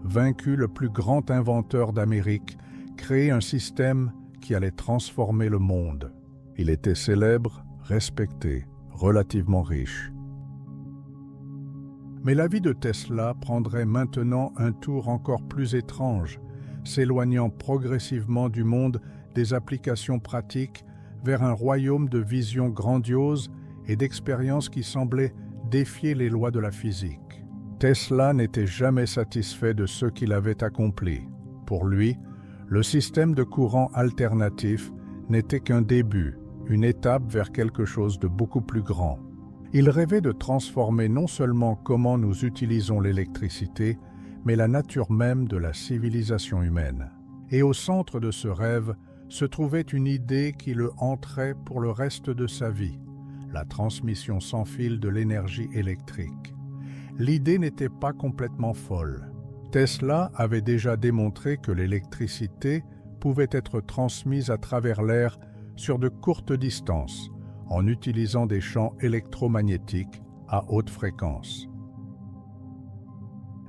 vaincu le plus grand inventeur d'Amérique, créé un système qui allait transformer le monde. Il était célèbre, respecté, relativement riche. Mais la vie de Tesla prendrait maintenant un tour encore plus étrange, s'éloignant progressivement du monde des applications pratiques vers un royaume de visions grandioses et d'expériences qui semblaient défier les lois de la physique. Tesla n'était jamais satisfait de ce qu'il avait accompli. Pour lui, le système de courant alternatif n'était qu'un début, une étape vers quelque chose de beaucoup plus grand. Il rêvait de transformer non seulement comment nous utilisons l'électricité, mais la nature même de la civilisation humaine. Et au centre de ce rêve se trouvait une idée qui le hanterait pour le reste de sa vie, la transmission sans fil de l'énergie électrique. L'idée n'était pas complètement folle. Tesla avait déjà démontré que l'électricité pouvait être transmise à travers l'air sur de courtes distances, en utilisant des champs électromagnétiques à haute fréquence.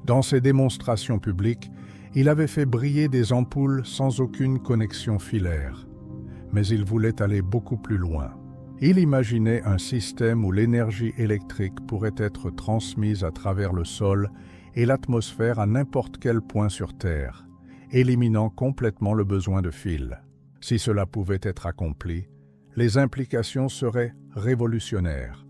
Dans ses démonstrations publiques, il avait fait briller des ampoules sans aucune connexion filaire. Mais il voulait aller beaucoup plus loin. Il imaginait un système où l'énergie électrique pourrait être transmise à travers le sol et l'atmosphère à n'importe quel point sur Terre, éliminant complètement le besoin de fils. Si cela pouvait être accompli, les implications seraient révolutionnaires.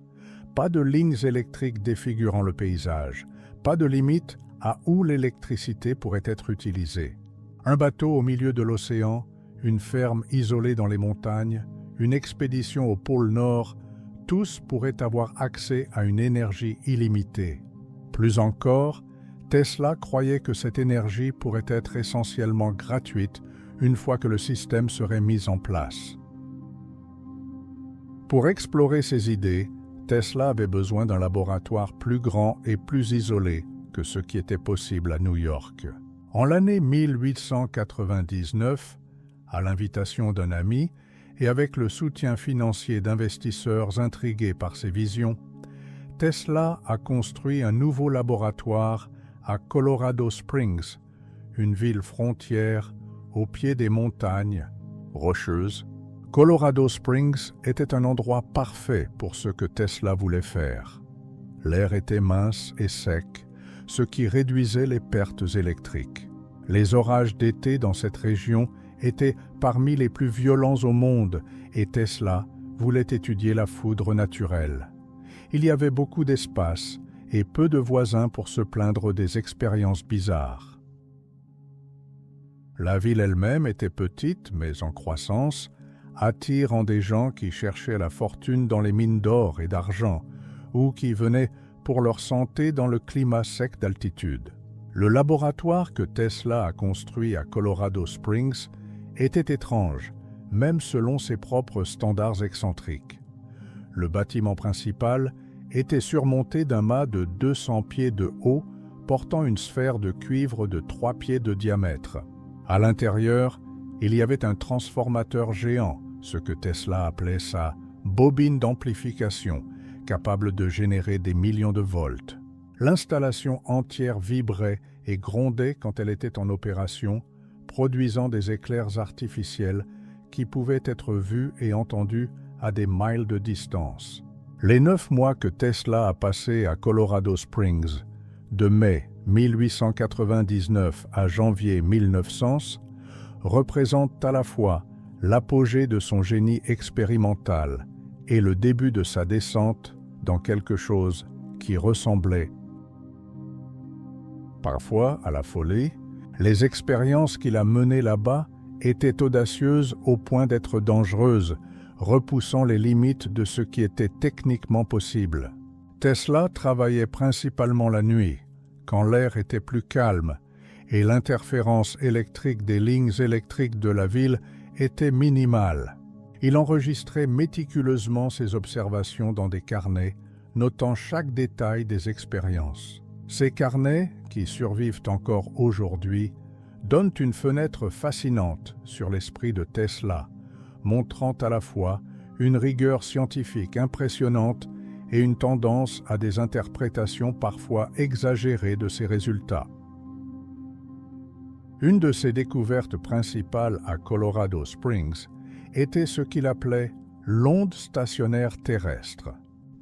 Pas de lignes électriques défigurant le paysage, pas de limite à où l'électricité pourrait être utilisée. Un bateau au milieu de l'océan, une ferme isolée dans les montagnes, une expédition au pôle Nord, tous pourraient avoir accès à une énergie illimitée. Plus encore, Tesla croyait que cette énergie pourrait être essentiellement gratuite une fois que le système serait mis en place. Pour explorer ces idées, Tesla avait besoin d'un laboratoire plus grand et plus isolé que ce qui était possible à New York. En l'année 1899, à l'invitation d'un ami et avec le soutien financier d'investisseurs intrigués par ses visions, Tesla a construit un nouveau laboratoire à Colorado Springs, une ville frontière au pied des montagnes rocheuses. Colorado Springs était un endroit parfait pour ce que Tesla voulait faire. L'air était mince et sec, ce qui réduisait les pertes électriques. Les orages d'été dans cette région étaient parmi les plus violents au monde et Tesla voulait étudier la foudre naturelle. Il y avait beaucoup d'espace et peu de voisins pour se plaindre des expériences bizarres. La ville elle-même était petite, mais en croissance, attirant des gens qui cherchaient la fortune dans les mines d'or et d'argent, ou qui venaient pour leur santé dans le climat sec d'altitude. Le laboratoire que Tesla a construit à Colorado Springs était étrange, même selon ses propres standards excentriques. Le bâtiment principal était surmonté d'un mât de 200 pieds de haut portant une sphère de cuivre de 3 pieds de diamètre. À l'intérieur, il y avait un transformateur géant, ce que Tesla appelait sa bobine d'amplification, capable de générer des millions de volts. L'installation entière vibrait et grondait quand elle était en opération, produisant des éclairs artificiels qui pouvaient être vus et entendus à des miles de distance. Les 9 mois que Tesla a passés à Colorado Springs, de mai 1899 à janvier 1900, représentent à la fois l'apogée de son génie expérimental et le début de sa descente dans quelque chose qui ressemblait parfois à la folie. Les expériences qu'il a menées là-bas étaient audacieuses au point d'être dangereuses, repoussant les limites de ce qui était techniquement possible. Tesla travaillait principalement la nuit, quand l'air était plus calme, et l'interférence électrique des lignes électriques de la ville était minimale. Il enregistrait méticuleusement ses observations dans des carnets, notant chaque détail des expériences. Ces carnets, qui survivent encore aujourd'hui, donnent une fenêtre fascinante sur l'esprit de Tesla, montrant à la fois une rigueur scientifique impressionnante et une tendance à des interprétations parfois exagérées de ses résultats. Une de ses découvertes principales à Colorado Springs était ce qu'il appelait l'onde stationnaire terrestre.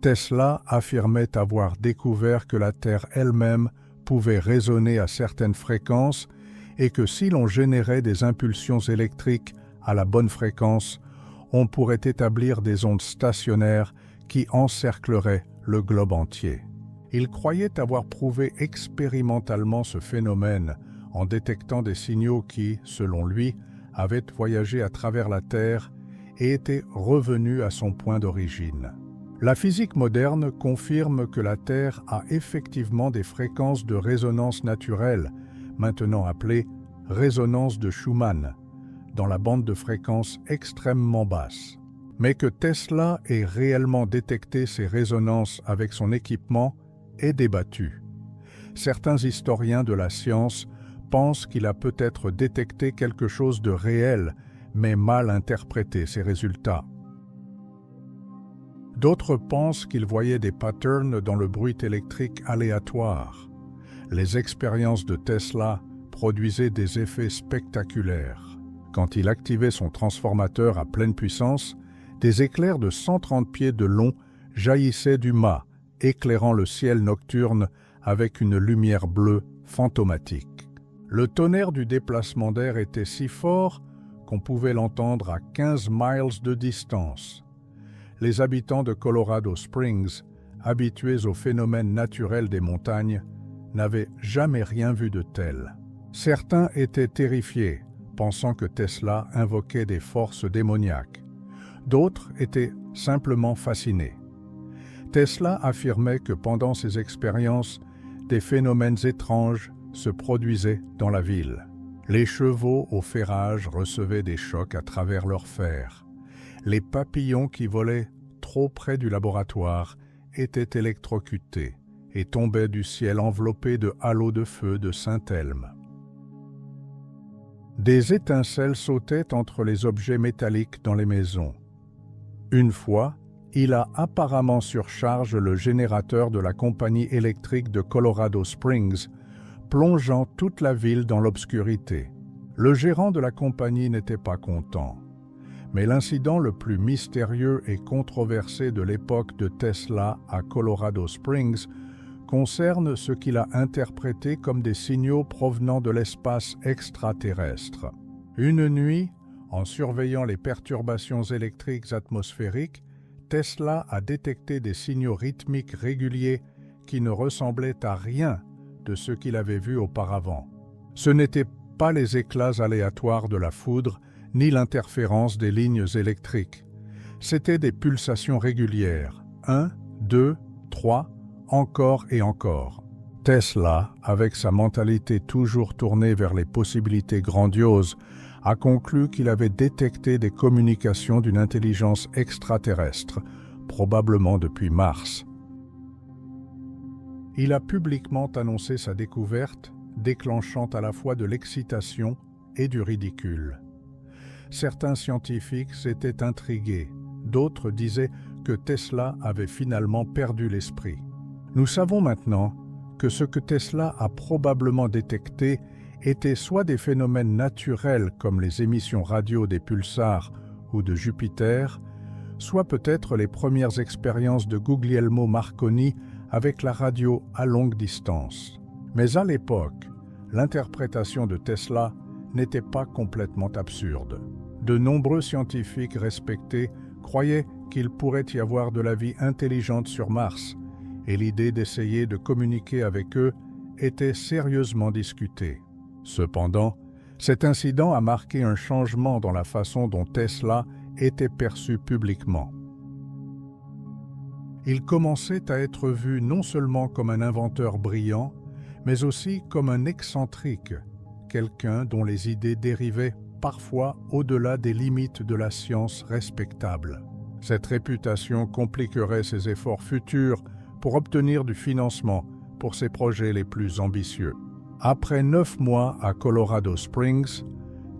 Tesla affirmait avoir découvert que la Terre elle-même pouvait résonner à certaines fréquences et que si l'on générait des impulsions électriques à la bonne fréquence, on pourrait établir des ondes stationnaires qui encercleraient le globe entier. Il croyait avoir prouvé expérimentalement ce phénomène en détectant des signaux qui, selon lui, avaient voyagé à travers la Terre et étaient revenus à son point d'origine. La physique moderne confirme que la Terre a effectivement des fréquences de résonance naturelle, maintenant appelées résonance de Schumann, dans la bande de fréquences extrêmement basse. Mais que Tesla ait réellement détecté ces résonances avec son équipement est débattu. Certains historiens de la science pensent qu'il a peut-être détecté quelque chose de réel, mais mal interprété ces résultats. D'autres pensent qu'il voyait des patterns dans le bruit électrique aléatoire. Les expériences de Tesla produisaient des effets spectaculaires. Quand il activait son transformateur à pleine puissance, des éclairs de 130 pieds de long jaillissaient du mât, éclairant le ciel nocturne avec une lumière bleue fantomatique. Le tonnerre du déplacement d'air était si fort qu'on pouvait l'entendre à 15 miles de distance. Les habitants de Colorado Springs, habitués aux phénomènes naturels des montagnes, n'avaient jamais rien vu de tel. Certains étaient terrifiés, pensant que Tesla invoquait des forces démoniaques. D'autres étaient simplement fascinés. Tesla affirmait que pendant ses expériences, des phénomènes étranges se produisaient dans la ville. Les chevaux au ferrage recevaient des chocs à travers leur fer. Les papillons qui volaient trop près du laboratoire étaient électrocutés et tombaient du ciel enveloppés de halos de feu de Saint-Elme. Des étincelles sautaient entre les objets métalliques dans les maisons. Une fois, il a apparemment surchargé le générateur de la compagnie électrique de Colorado Springs, plongeant toute la ville dans l'obscurité. Le gérant de la compagnie n'était pas content. Mais l'incident le plus mystérieux et controversé de l'époque de Tesla à Colorado Springs concerne ce qu'il a interprété comme des signaux provenant de l'espace extraterrestre. Une nuit, en surveillant les perturbations électriques atmosphériques, Tesla a détecté des signaux rythmiques réguliers qui ne ressemblaient à rien de ce qu'il avait vu auparavant. Ce n'étaient pas les éclats aléatoires de la foudre, ni l'interférence des lignes électriques. C'étaient des pulsations régulières, 1, 2, 3, encore et encore. Tesla, avec sa mentalité toujours tournée vers les possibilités grandioses, a conclu qu'il avait détecté des communications d'une intelligence extraterrestre, probablement depuis Mars. Il a publiquement annoncé sa découverte, déclenchant à la fois de l'excitation et du ridicule. Certains scientifiques s'étaient intrigués, d'autres disaient que Tesla avait finalement perdu l'esprit. Nous savons maintenant que ce que Tesla a probablement détecté étaient soit des phénomènes naturels comme les émissions radio des pulsars ou de Jupiter, soit peut-être les premières expériences de Guglielmo Marconi avec la radio à longue distance. Mais à l'époque, l'interprétation de Tesla n'était pas complètement absurde. De nombreux scientifiques respectés croyaient qu'il pourrait y avoir de la vie intelligente sur Mars, et l'idée d'essayer de communiquer avec eux était sérieusement discutée. Cependant, cet incident a marqué un changement dans la façon dont Tesla était perçu publiquement. Il commençait à être vu non seulement comme un inventeur brillant, mais aussi comme un excentrique, quelqu'un dont les idées dérivaient parfois au-delà des limites de la science respectable. Cette réputation compliquerait ses efforts futurs pour obtenir du financement pour ses projets les plus ambitieux. Après 9 mois à Colorado Springs,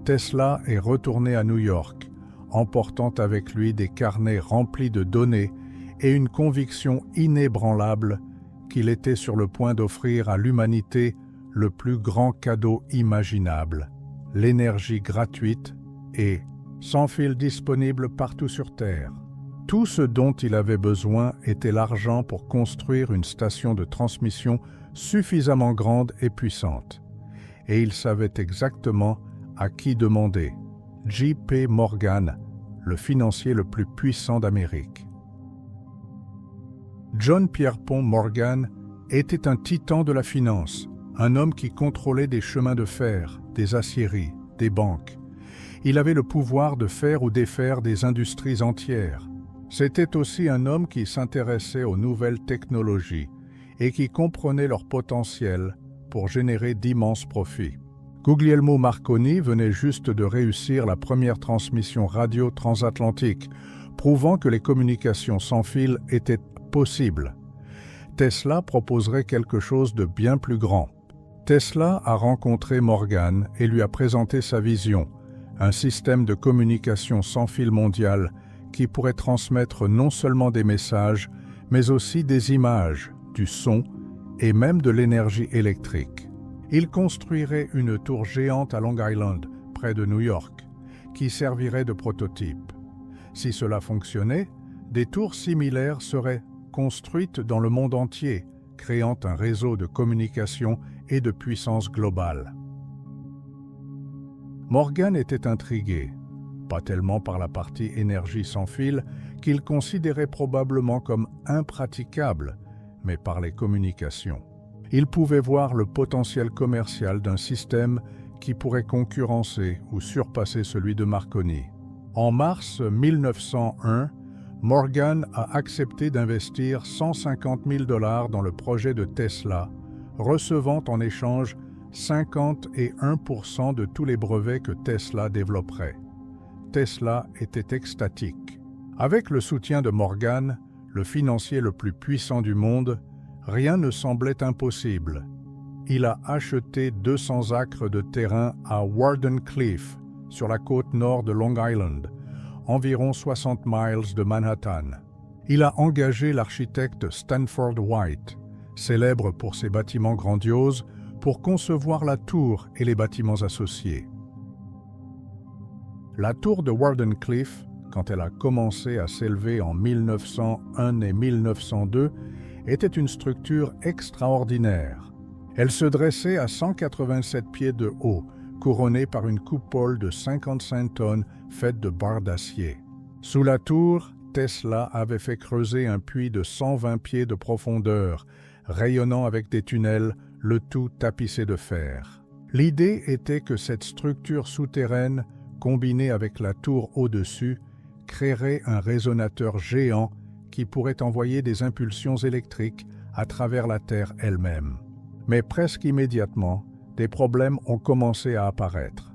Tesla est retourné à New York, emportant avec lui des carnets remplis de données et une conviction inébranlable qu'il était sur le point d'offrir à l'humanité le plus grand cadeau imaginable, l'énergie gratuite et sans fil disponible partout sur Terre. Tout ce dont il avait besoin était l'argent pour construire une station de transmission suffisamment grande et puissante. Et il savait exactement à qui demander. J.P. Morgan, le financier le plus puissant d'Amérique. John Pierpont Morgan était un titan de la finance, un homme qui contrôlait des chemins de fer, des aciéries, des banques. Il avait le pouvoir de faire ou défaire des industries entières. C'était aussi un homme qui s'intéressait aux nouvelles technologies et qui comprenait leur potentiel pour générer d'immenses profits. Guglielmo Marconi venait juste de réussir la première transmission radio transatlantique, prouvant que les communications sans fil étaient possibles. Tesla proposerait quelque chose de bien plus grand. Tesla a rencontré Morgan et lui a présenté sa vision, un système de communication sans fil mondial qui pourrait transmettre non seulement des messages, mais aussi des images, du son et même de l'énergie électrique. Il construirait une tour géante à Long Island, près de New York, qui servirait de prototype. Si cela fonctionnait, des tours similaires seraient construites dans le monde entier, créant un réseau de communication et de puissance globale. Morgan était intrigué, pas tellement par la partie énergie sans fil qu'il considérait probablement comme impraticable, mais par les communications. Il pouvait voir le potentiel commercial d'un système qui pourrait concurrencer ou surpasser celui de Marconi. En mars 1901, Morgan a accepté d'investir 150 000 $ dans le projet de Tesla, recevant en échange 51% de tous les brevets que Tesla développerait. Tesla était extatique. Avec le soutien de Morgan, le financier le plus puissant du monde, rien ne semblait impossible. Il a acheté 200 acres de terrain à Wardenclyffe, sur la côte nord de Long Island, environ 60 miles de Manhattan. Il a engagé l'architecte Stanford White, célèbre pour ses bâtiments grandioses, pour concevoir la tour et les bâtiments associés. La tour de Wardenclyffe, quand elle a commencé à s'élever en 1901 et 1902, était une structure extraordinaire. Elle se dressait à 187 pieds de haut, couronnée par une coupole de 55 tonnes faite de barres d'acier. Sous la tour, Tesla avait fait creuser un puits de 120 pieds de profondeur, rayonnant avec des tunnels, le tout tapissé de fer. L'idée était que cette structure souterraine, combinée avec la tour au-dessus, créerait un résonateur géant qui pourrait envoyer des impulsions électriques à travers la Terre elle-même. Mais presque immédiatement, des problèmes ont commencé à apparaître.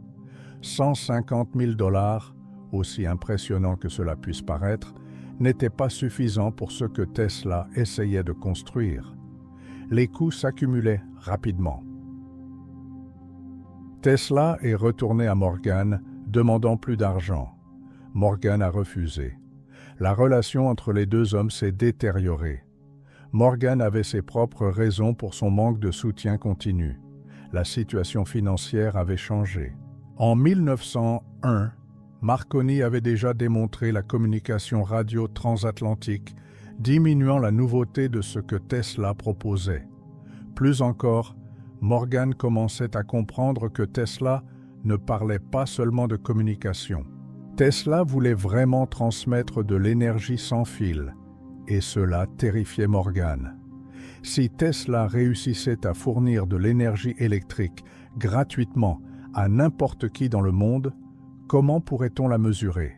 150 000 $, aussi impressionnant que cela puisse paraître, n'étaient pas suffisants pour ce que Tesla essayait de construire. Les coûts s'accumulaient rapidement. Tesla est retourné à Morgan, demandant plus d'argent. Morgan a refusé. La relation entre les deux hommes s'est détériorée. Morgan avait ses propres raisons pour son manque de soutien continu. La situation financière avait changé. En 1901, Marconi avait déjà démontré la communication radio transatlantique, diminuant la nouveauté de ce que Tesla proposait. Plus encore, Morgan commençait à comprendre que Tesla ne parlait pas seulement de communication. Tesla voulait vraiment transmettre de l'énergie sans fil, et cela terrifiait Morgan. Si Tesla réussissait à fournir de l'énergie électrique gratuitement à n'importe qui dans le monde, comment pourrait-on la mesurer?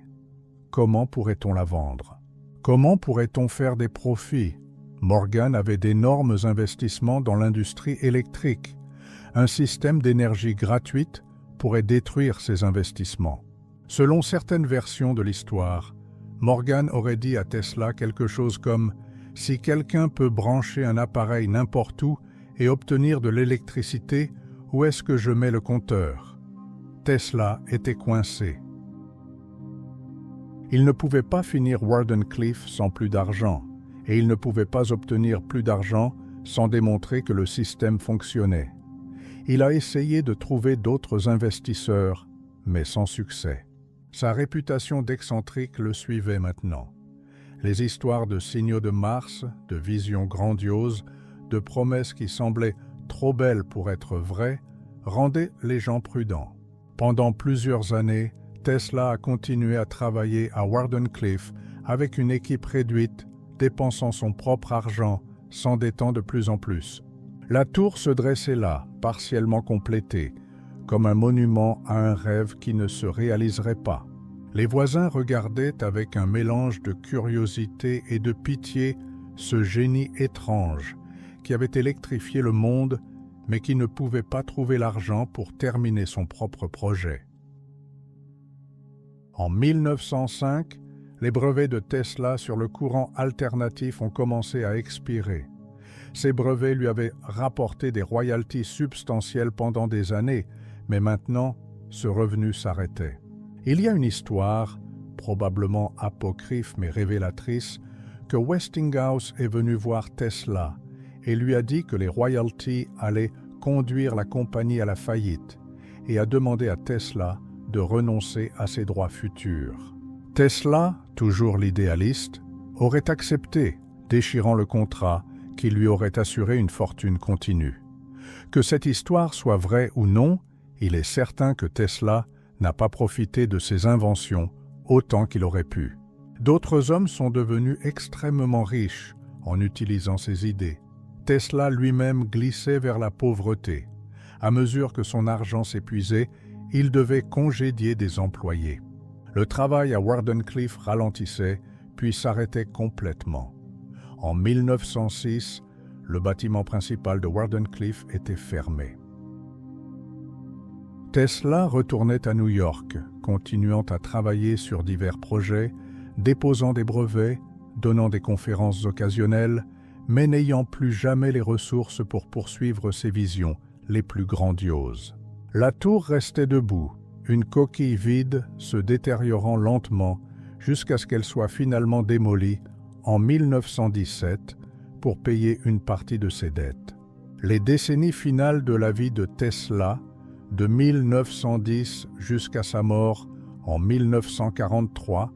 Comment pourrait-on la vendre? Comment pourrait-on faire des profits? Morgan avait d'énormes investissements dans l'industrie électrique. Un système d'énergie gratuite pourrait détruire ces investissements. Selon certaines versions de l'histoire, Morgan aurait dit à Tesla quelque chose comme « Si quelqu'un peut brancher un appareil n'importe où et obtenir de l'électricité, où est-ce que je mets le compteur ?» Tesla était coincé. Il ne pouvait pas finir Wardenclyffe sans plus d'argent, et il ne pouvait pas obtenir plus d'argent sans démontrer que le système fonctionnait. Il a essayé de trouver d'autres investisseurs, mais sans succès. Sa réputation d'excentrique le suivait maintenant. Les histoires de signaux de Mars, de visions grandioses, de promesses qui semblaient trop belles pour être vraies, rendaient les gens prudents. Pendant plusieurs années, Tesla a continué à travailler à Wardenclyffe avec une équipe réduite, dépensant son propre argent, s'endettant de plus en plus. La tour se dressait là, partiellement complétée, comme un monument à un rêve qui ne se réaliserait pas. Les voisins regardaient avec un mélange de curiosité et de pitié ce génie étrange qui avait électrifié le monde, mais qui ne pouvait pas trouver l'argent pour terminer son propre projet. En 1905, les brevets de Tesla sur le courant alternatif ont commencé à expirer. Ces brevets lui avaient rapporté des royalties substantielles pendant des années, mais maintenant, ce revenu s'arrêtait. Il y a une histoire, probablement apocryphe mais révélatrice, que Westinghouse est venu voir Tesla et lui a dit que les royalties allaient conduire la compagnie à la faillite et a demandé à Tesla de renoncer à ses droits futurs. Tesla, toujours l'idéaliste, aurait accepté, déchirant le contrat qui lui aurait assuré une fortune continue. Que cette histoire soit vraie ou non, il est certain que Tesla n'a pas profité de ses inventions autant qu'il aurait pu. D'autres hommes sont devenus extrêmement riches en utilisant ces idées. Tesla lui-même glissait vers la pauvreté. À mesure que son argent s'épuisait, il devait congédier des employés. Le travail à Wardenclyffe ralentissait, puis s'arrêtait complètement. En 1906, le bâtiment principal de Wardenclyffe était fermé. Tesla retournait à New York, continuant à travailler sur divers projets, déposant des brevets, donnant des conférences occasionnelles, mais n'ayant plus jamais les ressources pour poursuivre ses visions les plus grandioses. La tour restait debout, une coquille vide se détériorant lentement jusqu'à ce qu'elle soit finalement démolie en 1917 pour payer une partie de ses dettes. Les décennies finales de la vie de Tesla, de 1910 jusqu'à sa mort en 1943,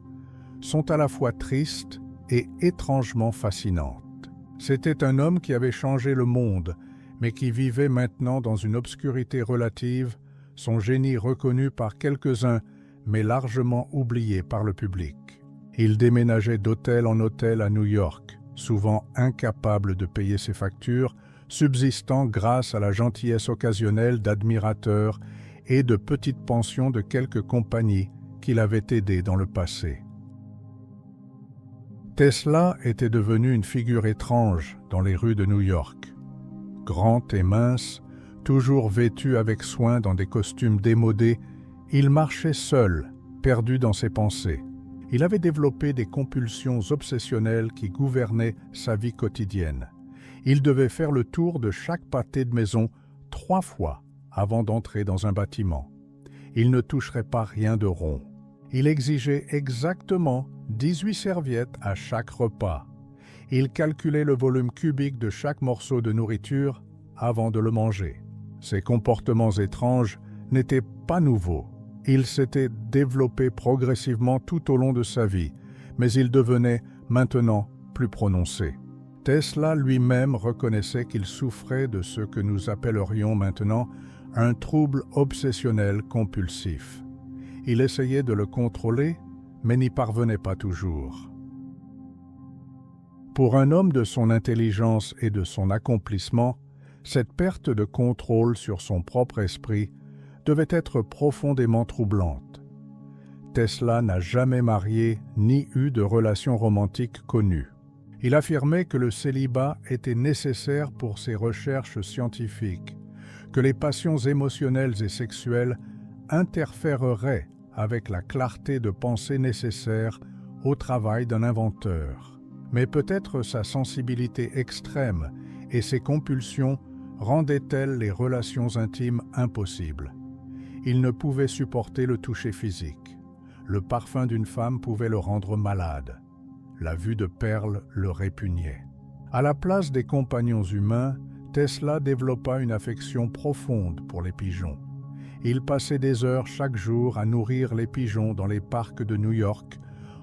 sont à la fois tristes et étrangement fascinantes. C'était un homme qui avait changé le monde, mais qui vivait maintenant dans une obscurité relative, son génie reconnu par quelques-uns, mais largement oublié par le public. Il déménageait d'hôtel en hôtel à New York, souvent incapable de payer ses factures, subsistant grâce à la gentillesse occasionnelle d'admirateurs et de petites pensions de quelques compagnies qui l'avaient aidé dans le passé. Tesla était devenu une figure étrange dans les rues de New York. Grand et mince, toujours vêtu avec soin dans des costumes démodés, il marchait seul, perdu dans ses pensées. Il avait développé des compulsions obsessionnelles qui gouvernaient sa vie quotidienne. Il devait faire le tour de chaque pâté de maison 3 fois avant d'entrer dans un bâtiment. Il ne toucherait pas rien de rond. Il exigeait exactement 18 serviettes à chaque repas. Il calculait le volume cubique de chaque morceau de nourriture avant de le manger. Ces comportements étranges n'étaient pas nouveaux. Ils s'étaient développés progressivement tout au long de sa vie, mais ils devenaient maintenant plus prononcés. Tesla lui-même reconnaissait qu'il souffrait de ce que nous appellerions maintenant un trouble obsessionnel compulsif. Il essayait de le contrôler, mais n'y parvenait pas toujours. Pour un homme de son intelligence et de son accomplissement, cette perte de contrôle sur son propre esprit devait être profondément troublante. Tesla n'a jamais marié ni eu de relation romantique connue. Il affirmait que le célibat était nécessaire pour ses recherches scientifiques, que les passions émotionnelles et sexuelles interféreraient avec la clarté de pensée nécessaire au travail d'un inventeur. Mais peut-être sa sensibilité extrême et ses compulsions rendaient-elles les relations intimes impossibles. Il ne pouvait supporter le toucher physique. Le parfum d'une femme pouvait le rendre malade. La vue de perles le répugnait. À la place des compagnons humains, Tesla développa une affection profonde pour les pigeons. Il passait des heures chaque jour à nourrir les pigeons dans les parcs de New York,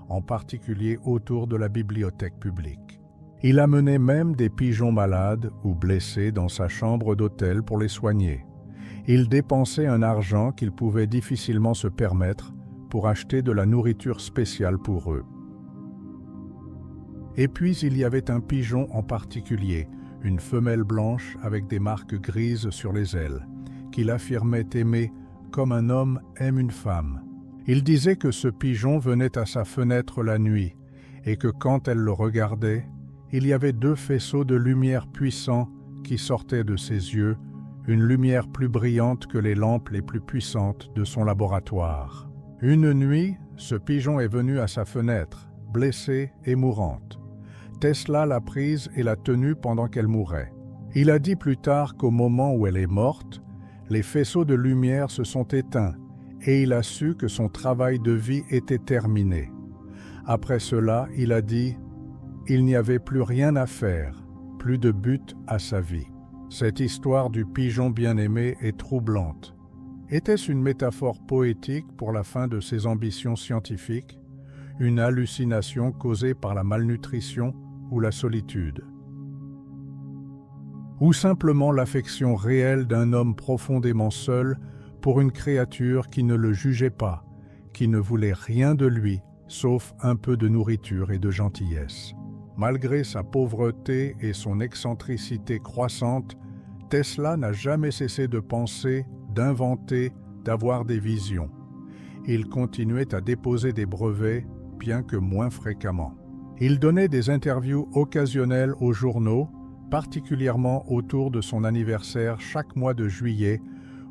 en particulier autour de la bibliothèque publique. Il amenait même des pigeons malades ou blessés dans sa chambre d'hôtel pour les soigner. Il dépensait un argent qu'il pouvait difficilement se permettre pour acheter de la nourriture spéciale pour eux. Et puis il y avait un pigeon en particulier, une femelle blanche avec des marques grises sur les ailes, qu'il affirmait aimer comme un homme aime une femme. Il disait que ce pigeon venait à sa fenêtre la nuit et que quand elle le regardait, il y avait 2 faisceaux de lumière puissants qui sortaient de ses yeux, une lumière plus brillante que les lampes les plus puissantes de son laboratoire. Une nuit, ce pigeon est venu à sa fenêtre, blessée et mourante. Tesla l'a prise et l'a tenue pendant qu'elle mourait. Il a dit plus tard qu'au moment où elle est morte, les faisceaux de lumière se sont éteints et il a su que son travail de vie était terminé. Après cela, il a dit « Il n'y avait plus rien à faire, plus de but à sa vie ». Cette histoire du pigeon bien-aimé est troublante. Était-ce une métaphore poétique pour la fin de ses ambitions scientifiques, une hallucination causée par la malnutrition ou la solitude? Ou simplement l'affection réelle d'un homme profondément seul pour une créature qui ne le jugeait pas, qui ne voulait rien de lui, sauf un peu de nourriture et de gentillesse. Malgré sa pauvreté et son excentricité croissante, Tesla n'a jamais cessé de penser, d'inventer, d'avoir des visions. Il continuait à déposer des brevets, bien que moins fréquemment. Il donnait des interviews occasionnelles aux journaux, particulièrement autour de son anniversaire chaque mois de juillet,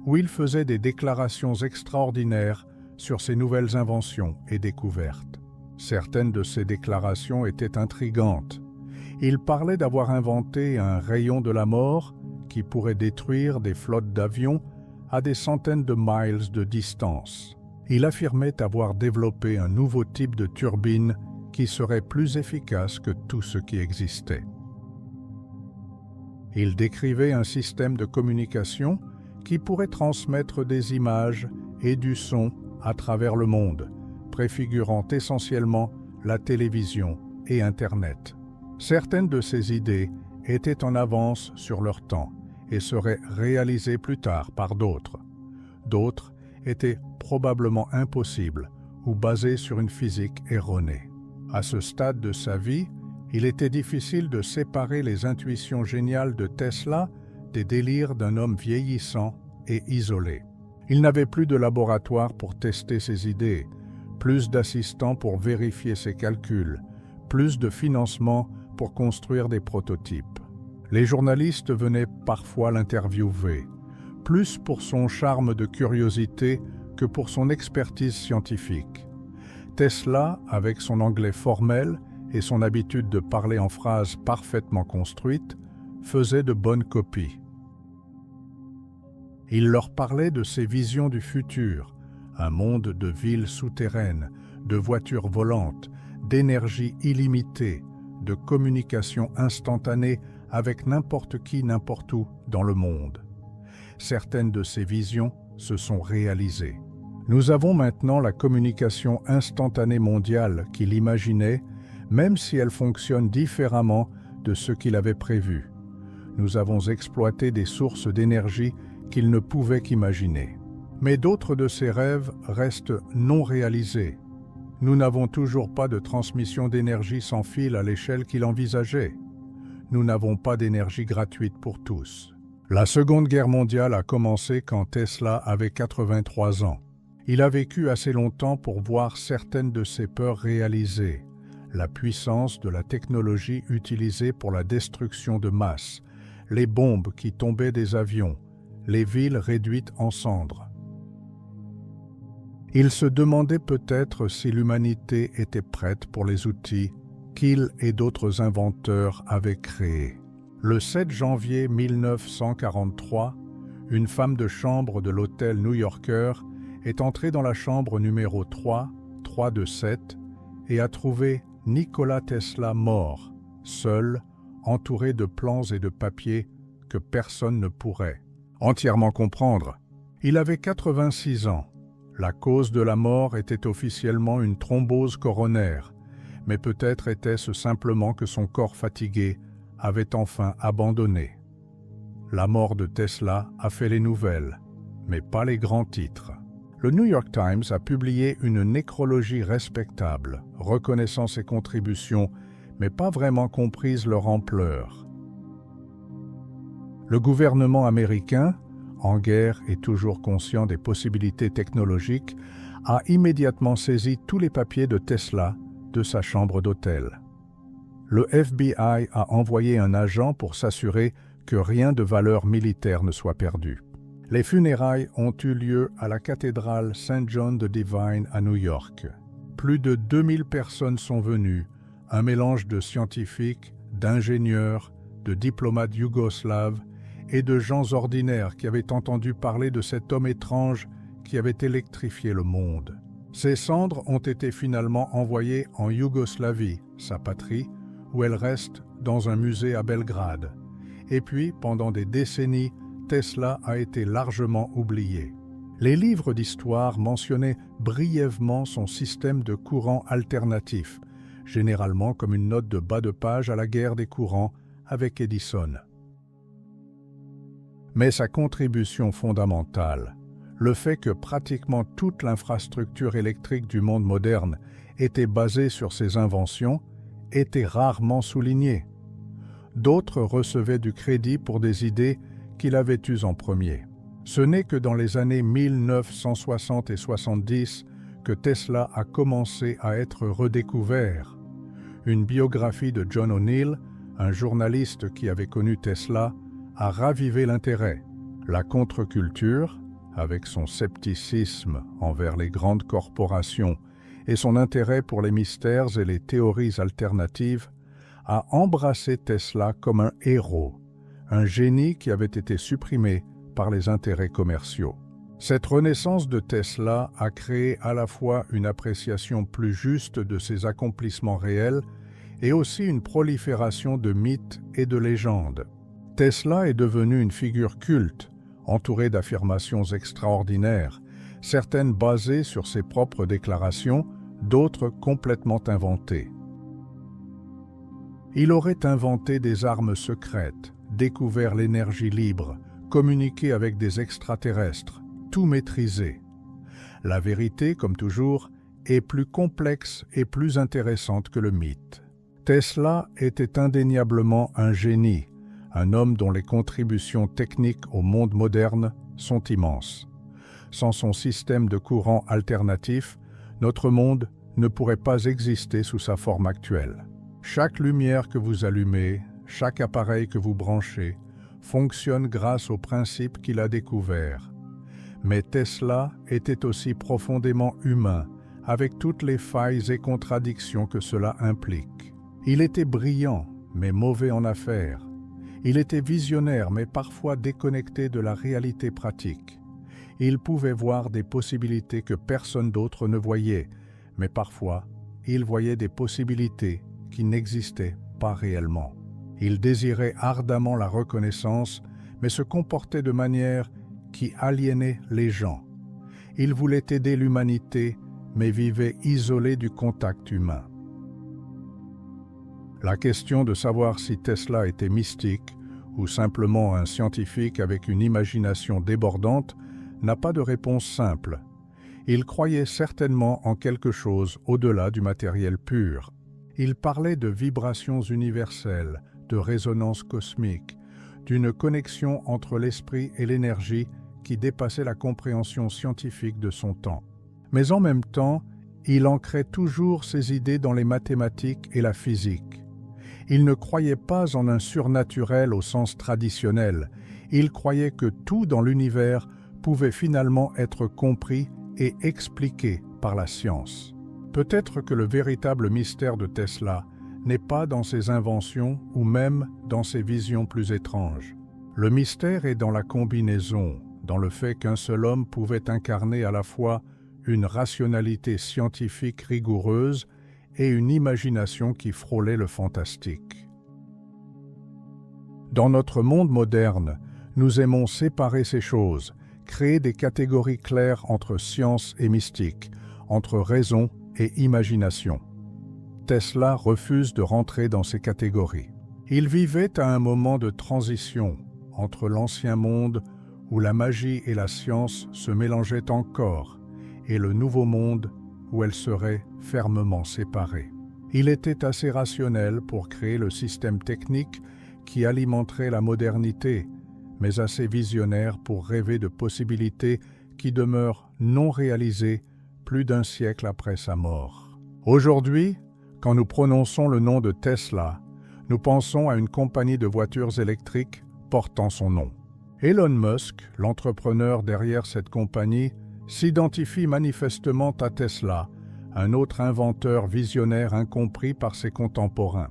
où il faisait des déclarations extraordinaires sur ses nouvelles inventions et découvertes. Certaines de ces déclarations étaient intrigantes. Il parlait d'avoir inventé un rayon de la mort qui pourrait détruire des flottes d'avions à des centaines de miles de distance. Il affirmait avoir développé un nouveau type de turbine qui serait plus efficace que tout ce qui existait. Il décrivait un système de communication qui pourrait transmettre des images et du son à travers le monde, préfigurant essentiellement la télévision et Internet. Certaines de ces idées étaient en avance sur leur temps et seraient réalisées plus tard par d'autres. D'autres étaient probablement impossibles ou basées sur une physique erronée. À ce stade de sa vie, il était difficile de séparer les intuitions géniales de Tesla des délires d'un homme vieillissant et isolé. Il n'avait plus de laboratoire pour tester ses idées, plus d'assistants pour vérifier ses calculs, plus de financement pour construire des prototypes. Les journalistes venaient parfois l'interviewer, plus pour son charme de curiosité que pour son expertise scientifique. Tesla, avec son anglais formel et son habitude de parler en phrases parfaitement construites, faisait de bonnes copies. Il leur parlait de ses visions du futur, un monde de villes souterraines, de voitures volantes, d'énergie illimitée, de communication instantanée avec n'importe qui, n'importe où dans le monde. Certaines de ces visions se sont réalisées. Nous avons maintenant la communication instantanée mondiale qu'il imaginait, même si elle fonctionne différemment de ce qu'il avait prévu. Nous avons exploité des sources d'énergie qu'il ne pouvait qu'imaginer. Mais d'autres de ses rêves restent non réalisés. Nous n'avons toujours pas de transmission d'énergie sans fil à l'échelle qu'il envisageait. Nous n'avons pas d'énergie gratuite pour tous. La Seconde Guerre mondiale a commencé quand Tesla avait 83 ans. Il a vécu assez longtemps pour voir certaines de ses peurs réalisées. La puissance de la technologie utilisée pour la destruction de masse, les bombes qui tombaient des avions, les villes réduites en cendres. Il se demandait peut-être si l'humanité était prête pour les outils qu'il et d'autres inventeurs avaient créés. Le 7 janvier 1943, une femme de chambre de l'hôtel new-yorker est entrée dans la chambre numéro 3 de 7, et a trouvé Nikola Tesla mort, seul, entouré de plans et de papiers que personne ne pourrait entièrement comprendre. Il avait 86 ans. La cause de la mort était officiellement une thrombose coronaire, mais peut-être était-ce simplement que son corps fatigué avait enfin abandonné. La mort de Tesla a fait les nouvelles, mais pas les grands titres. Le New York Times a publié une nécrologie respectable, reconnaissant ses contributions, mais pas vraiment comprise leur ampleur. Le gouvernement américain, en guerre et toujours conscient des possibilités technologiques, a immédiatement saisi tous les papiers de Tesla de sa chambre d'hôtel. Le FBI a envoyé un agent pour s'assurer que rien de valeur militaire ne soit perdu. Les funérailles ont eu lieu à la cathédrale St. John the Divine à New York. Plus de 2000 personnes sont venues, un mélange de scientifiques, d'ingénieurs, de diplomates yougoslaves et de gens ordinaires qui avaient entendu parler de cet homme étrange qui avait électrifié le monde. Ses cendres ont été finalement envoyées en Yougoslavie, sa patrie, où elle reste dans un musée à Belgrade. Et puis, pendant des décennies, Tesla a été largement oublié. Les livres d'histoire mentionnaient brièvement son système de courant alternatif, généralement comme une note de bas de page à la guerre des courants avec Edison. Mais sa contribution fondamentale, le fait que pratiquement toute l'infrastructure électrique du monde moderne était basée sur ses inventions, était rarement soulignée. D'autres recevaient du crédit pour des idées qu'il avait eues en premier. Ce n'est que dans les années 1960 et 70 que Tesla a commencé à être redécouvert. Une biographie de John O'Neill, un journaliste qui avait connu Tesla, a ravivé l'intérêt. La contre-culture, avec son scepticisme envers les grandes corporations et son intérêt pour les mystères et les théories alternatives, a embrassé Tesla comme un héros, un génie qui avait été supprimé par les intérêts commerciaux. Cette renaissance de Tesla a créé à la fois une appréciation plus juste de ses accomplissements réels et aussi une prolifération de mythes et de légendes. Tesla est devenu une figure culte, entourée d'affirmations extraordinaires, certaines basées sur ses propres déclarations, d'autres complètement inventées. Il aurait inventé des armes secrètes, découvert l'énergie libre, communiqué avec des extraterrestres, tout maîtrisé. La vérité, comme toujours, est plus complexe et plus intéressante que le mythe. Tesla était indéniablement un génie, un homme dont les contributions techniques au monde moderne sont immenses. Sans son système de courant alternatif, notre monde ne pourrait pas exister sous sa forme actuelle. Chaque lumière que vous allumez, chaque appareil que vous branchez, fonctionne grâce au principe qu'il a découvert. Mais Tesla était aussi profondément humain, avec toutes les failles et contradictions que cela implique. Il était brillant, mais mauvais en affaires. Il était visionnaire, mais parfois déconnecté de la réalité pratique. Il pouvait voir des possibilités que personne d'autre ne voyait, mais parfois, il voyait des possibilités qui n'existaient pas réellement. Il désirait ardemment la reconnaissance, mais se comportait de manière qui aliénait les gens. Il voulait aider l'humanité, mais vivait isolé du contact humain. La question de savoir si Tesla était mystique ou simplement un scientifique avec une imagination débordante n'a pas de réponse simple. Il croyait certainement en quelque chose au-delà du matériel pur. Il parlait de vibrations universelles, de résonance cosmique, d'une connexion entre l'esprit et l'énergie qui dépassait la compréhension scientifique de son temps. Mais en même temps, il ancrait toujours ses idées dans les mathématiques et la physique. Il ne croyait pas en un surnaturel au sens traditionnel. Il croyait que tout dans l'univers pouvait finalement être compris et expliqué par la science. Peut-être que le véritable mystère de Tesla n'est pas dans ses inventions ou même dans ses visions plus étranges. Le mystère est dans la combinaison, dans le fait qu'un seul homme pouvait incarner à la fois une rationalité scientifique rigoureuse et une imagination qui frôlait le fantastique. Dans notre monde moderne, nous aimons séparer ces choses, créer des catégories claires entre science et mystique, entre raison et imagination. Tesla refuse de rentrer dans ces catégories. Il vivait à un moment de transition entre l'ancien monde où la magie et la science se mélangeaient encore et le nouveau monde où elles seraient fermement séparées. Il était assez rationnel pour créer le système technique qui alimenterait la modernité, mais assez visionnaire pour rêver de possibilités qui demeurent non réalisées plus d'un siècle après sa mort. Aujourd'hui, quand nous prononçons le nom de Tesla, nous pensons à une compagnie de voitures électriques portant son nom. Elon Musk, l'entrepreneur derrière cette compagnie, s'identifie manifestement à Tesla, un autre inventeur visionnaire incompris par ses contemporains.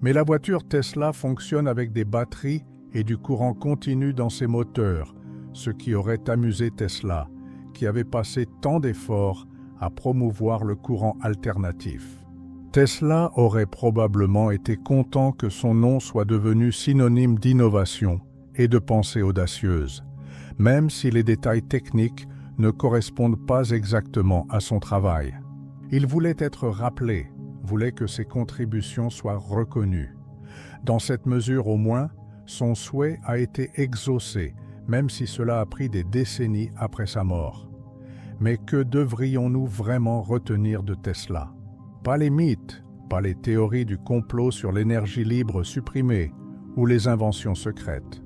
Mais la voiture Tesla fonctionne avec des batteries et du courant continu dans ses moteurs, ce qui aurait amusé Tesla, qui avait passé tant d'efforts à promouvoir le courant alternatif. Tesla aurait probablement été content que son nom soit devenu synonyme d'innovation et de pensée audacieuse, même si les détails techniques ne correspondent pas exactement à son travail. Il voulait être rappelé, voulait que ses contributions soient reconnues. Dans cette mesure au moins, son souhait a été exaucé, même si cela a pris des décennies après sa mort. Mais que devrions-nous vraiment retenir de Tesla? Pas les mythes, pas les théories du complot sur l'énergie libre supprimée ou les inventions secrètes.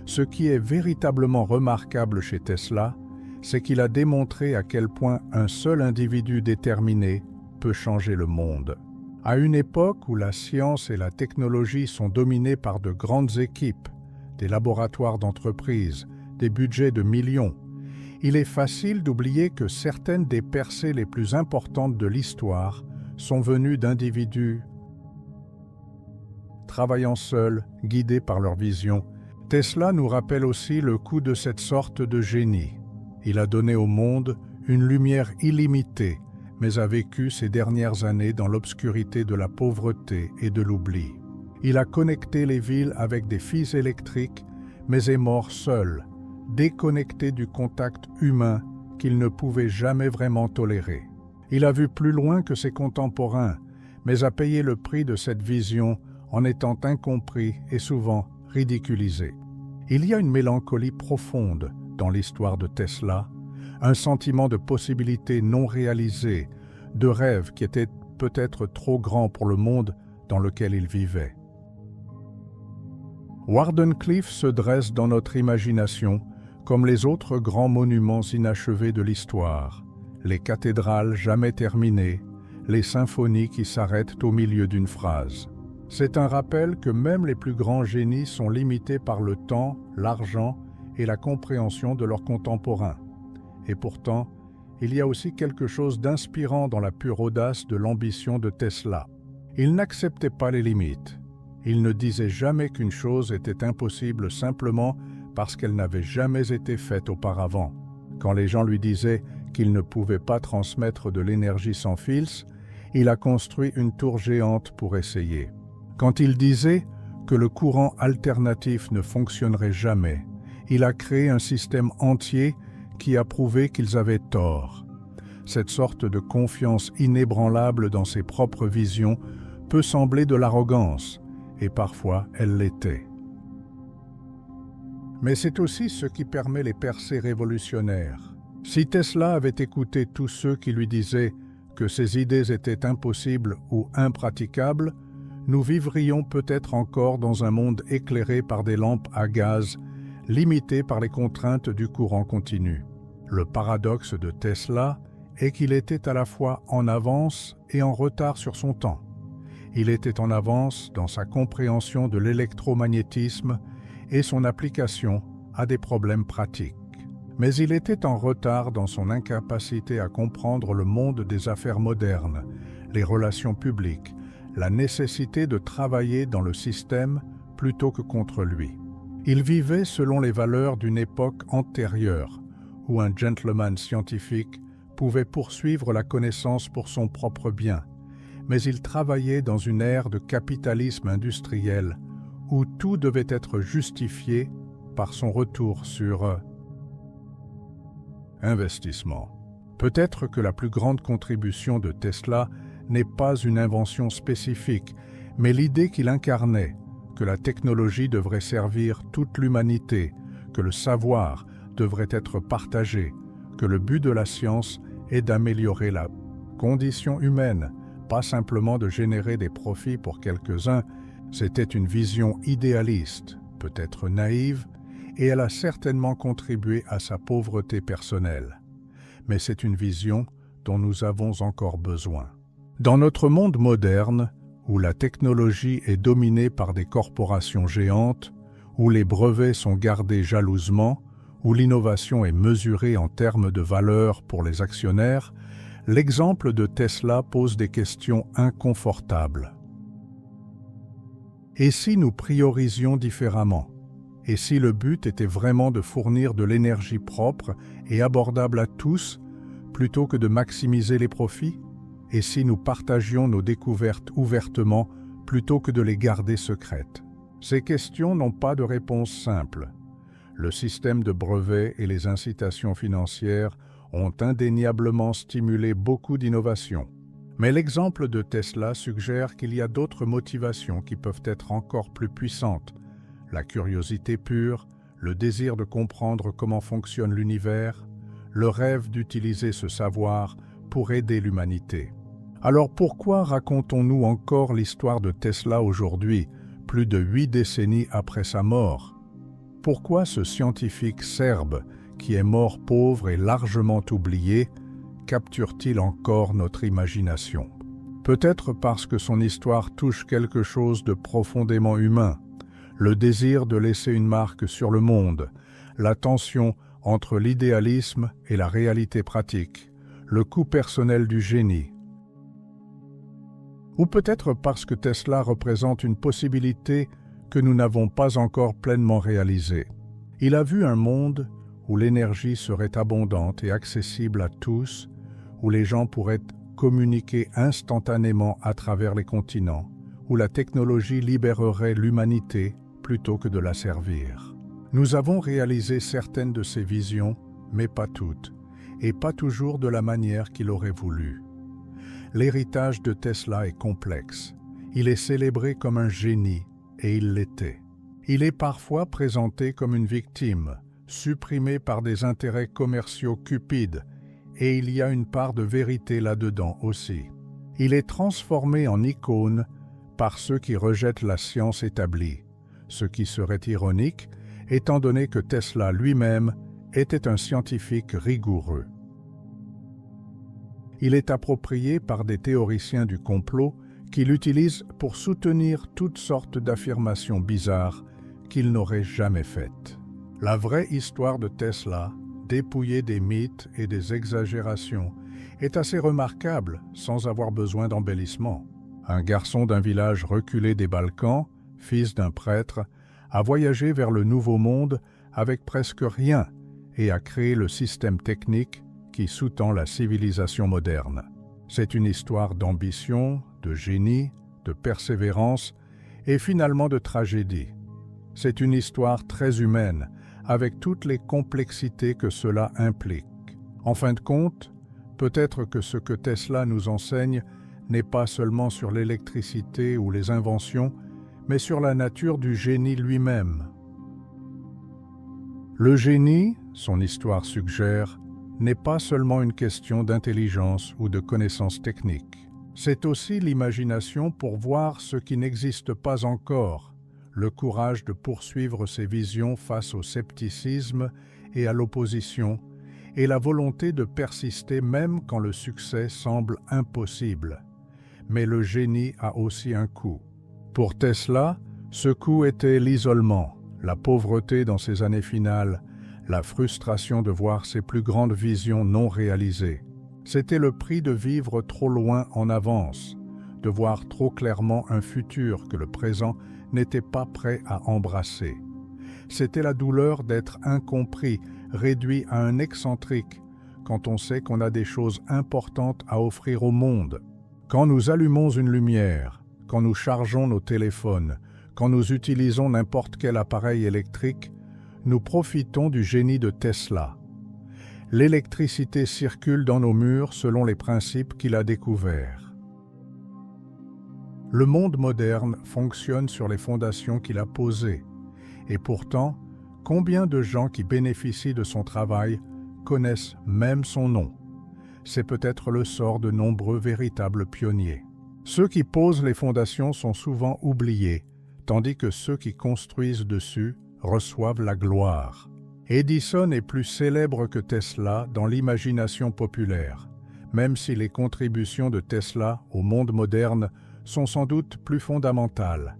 Ce qui est véritablement remarquable chez Tesla, c'est qu'il a démontré à quel point un seul individu déterminé peut changer le monde. À une époque où la science et la technologie sont dominées par de grandes équipes, des laboratoires d'entreprise, des budgets de millions, il est facile d'oublier que certaines des percées les plus importantes de l'histoire sont venues d'individus travaillant seuls, guidés par leur vision. Tesla nous rappelle aussi le coût de cette sorte de génie. Il a donné au monde une lumière illimitée, mais a vécu ces dernières années dans l'obscurité de la pauvreté et de l'oubli. Il a connecté les villes avec des fils électriques, mais est mort seul, déconnecté du contact humain qu'il ne pouvait jamais vraiment tolérer. Il a vu plus loin que ses contemporains, mais a payé le prix de cette vision en étant incompris et souvent ridiculisé. Il y a une mélancolie profonde dans l'histoire de Tesla, un sentiment de possibilités non réalisées, de rêves qui étaient peut-être trop grands pour le monde dans lequel il vivait. Wardenclyffe se dresse dans notre imagination comme les autres grands monuments inachevés de l'histoire, les cathédrales jamais terminées, les symphonies qui s'arrêtent au milieu d'une phrase. C'est un rappel que même les plus grands génies sont limités par le temps, l'argent et la compréhension de leurs contemporains. Et pourtant, il y a aussi quelque chose d'inspirant dans la pure audace de l'ambition de Tesla. Il n'acceptait pas les limites. Il ne disait jamais qu'une chose était impossible simplement parce qu'elle n'avait jamais été faite auparavant. Quand les gens lui disaient qu'il ne pouvait pas transmettre de l'énergie sans fils, il a construit une tour géante pour essayer. Quand il disait que le courant alternatif ne fonctionnerait jamais, il a créé un système entier qui a prouvé qu'ils avaient tort. Cette sorte de confiance inébranlable dans ses propres visions peut sembler de l'arrogance, et parfois elle l'était. Mais c'est aussi ce qui permet les percées révolutionnaires. Si Tesla avait écouté tous ceux qui lui disaient que ses idées étaient impossibles ou impraticables, nous vivrions peut-être encore dans un monde éclairé par des lampes à gaz, limité par les contraintes du courant continu. Le paradoxe de Tesla est qu'il était à la fois en avance et en retard sur son temps. Il était en avance dans sa compréhension de l'électromagnétisme et son application à des problèmes pratiques. Mais il était en retard dans son incapacité à comprendre le monde des affaires modernes, les relations publiques, la nécessité de travailler dans le système plutôt que contre lui. Il vivait selon les valeurs d'une époque antérieure, où un gentleman scientifique pouvait poursuivre la connaissance pour son propre bien, mais il travaillait dans une ère de capitalisme industriel, où tout devait être justifié par son retour sur investissement. Peut-être que la plus grande contribution de Tesla n'est pas une invention spécifique, mais l'idée qu'il incarnait, que la technologie devrait servir toute l'humanité, que le savoir devrait être partagé, que le but de la science est d'améliorer la condition humaine, pas simplement de générer des profits pour quelques-uns. C'était une vision idéaliste, peut-être naïve, et elle a certainement contribué à sa pauvreté personnelle. Mais c'est une vision dont nous avons encore besoin. Dans notre monde moderne, où la technologie est dominée par des corporations géantes, où les brevets sont gardés jalousement, où l'innovation est mesurée en termes de valeur pour les actionnaires, l'exemple de Tesla pose des questions inconfortables. Et si nous priorisions différemment? Et si le but était vraiment de fournir de l'énergie propre et abordable à tous, plutôt que de maximiser les profits? Et si nous partagions nos découvertes ouvertement, plutôt que de les garder secrètes? Ces questions n'ont pas de réponse simple. Le système de brevets et les incitations financières ont indéniablement stimulé beaucoup d'innovations. Mais l'exemple de Tesla suggère qu'il y a d'autres motivations qui peuvent être encore plus puissantes. La curiosité pure, le désir de comprendre comment fonctionne l'univers, le rêve d'utiliser ce savoir pour aider l'humanité. Alors pourquoi racontons-nous encore l'histoire de Tesla aujourd'hui, plus de 8 décennies après sa mort? Pourquoi ce scientifique serbe, qui est mort pauvre et largement oublié, capture-t-il encore notre imagination? Peut-être parce que son histoire touche quelque chose de profondément humain, le désir de laisser une marque sur le monde, la tension entre l'idéalisme et la réalité pratique, le coût personnel du génie. Ou peut-être parce que Tesla représente une possibilité que nous n'avons pas encore pleinement réalisée. Il a vu un monde où l'énergie serait abondante et accessible à tous, où les gens pourraient communiquer instantanément à travers les continents, où la technologie libérerait l'humanité plutôt que de la servir. Nous avons réalisé certaines de ces visions, mais pas toutes, et pas toujours de la manière qu'il aurait voulu. L'héritage de Tesla est complexe. Il est célébré comme un génie, et il l'était. Il est parfois présenté comme une victime, supprimé par des intérêts commerciaux cupides, et il y a une part de vérité là-dedans aussi. Il est transformé en icône par ceux qui rejettent la science établie, ce qui serait ironique, étant donné que Tesla lui-même était un scientifique rigoureux. Il est approprié par des théoriciens du complot qui l'utilisent pour soutenir toutes sortes d'affirmations bizarres qu'il n'aurait jamais faites. La vraie histoire de Tesla, dépouillée des mythes et des exagérations, est assez remarquable sans avoir besoin d'embellissement. Un garçon d'un village reculé des Balkans, fils d'un prêtre, a voyagé vers le Nouveau Monde avec presque rien et a créé le système technique qui sous-tend la civilisation moderne. C'est une histoire d'ambition, de génie, de persévérance et finalement de tragédie. C'est une histoire très humaine, avec toutes les complexités que cela implique. En fin de compte, peut-être que ce que Tesla nous enseigne n'est pas seulement sur l'électricité ou les inventions, mais sur la nature du génie lui-même. Le génie, son histoire suggère, n'est pas seulement une question d'intelligence ou de connaissances techniques. C'est aussi l'imagination pour voir ce qui n'existe pas encore, le courage de poursuivre ses visions face au scepticisme et à l'opposition, et la volonté de persister même quand le succès semble impossible. Mais le génie a aussi un coût. Pour Tesla, ce coût était l'isolement, la pauvreté dans ses années finales, la frustration de voir ses plus grandes visions non réalisées. C'était le prix de vivre trop loin en avance, de voir trop clairement un futur que le présent n'était pas prêt à embrasser. C'était la douleur d'être incompris, réduit à un excentrique, quand on sait qu'on a des choses importantes à offrir au monde. Quand nous allumons une lumière, quand nous chargeons nos téléphones, quand nous utilisons n'importe quel appareil électrique, nous profitons du génie de Tesla. L'électricité circule dans nos murs selon les principes qu'il a découverts. Le monde moderne fonctionne sur les fondations qu'il a posées. Et pourtant, combien de gens qui bénéficient de son travail connaissent même son nom? C'est peut-être le sort de nombreux véritables pionniers. Ceux qui posent les fondations sont souvent oubliés, tandis que ceux qui construisent dessus reçoivent la gloire. Edison est plus célèbre que Tesla dans l'imagination populaire, même si les contributions de Tesla au monde moderne sont sans doute plus fondamentales.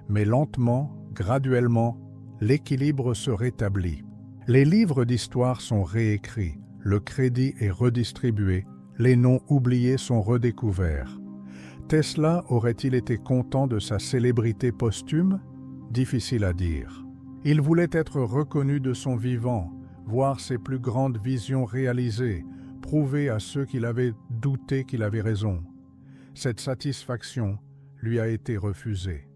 Mais lentement, graduellement, l'équilibre se rétablit. Les livres d'histoire sont réécrits, le crédit est redistribué, les noms oubliés sont redécouverts. Tesla aurait-il été content de sa célébrité posthume? Difficile à dire. Il voulait être reconnu de son vivant, voir ses plus grandes visions réalisées, prouver à ceux qui l'avaient douté qu'il avait raison. Cette satisfaction lui a été refusée.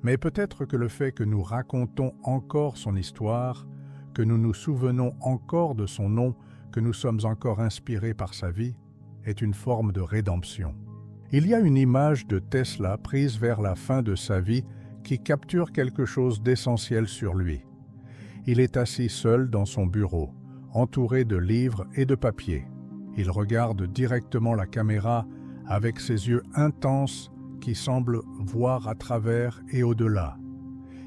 Mais peut-être que le fait que nous racontons encore son histoire, que nous nous souvenons encore de son nom, que nous sommes encore inspirés par sa vie, est une forme de rédemption. Il y a une image de Tesla prise vers la fin de sa vie qui capture quelque chose d'essentiel sur lui. Il est assis seul dans son bureau, entouré de livres et de papiers. Il regarde directement la caméra avec ses yeux intenses qui semblent voir à travers et au-delà.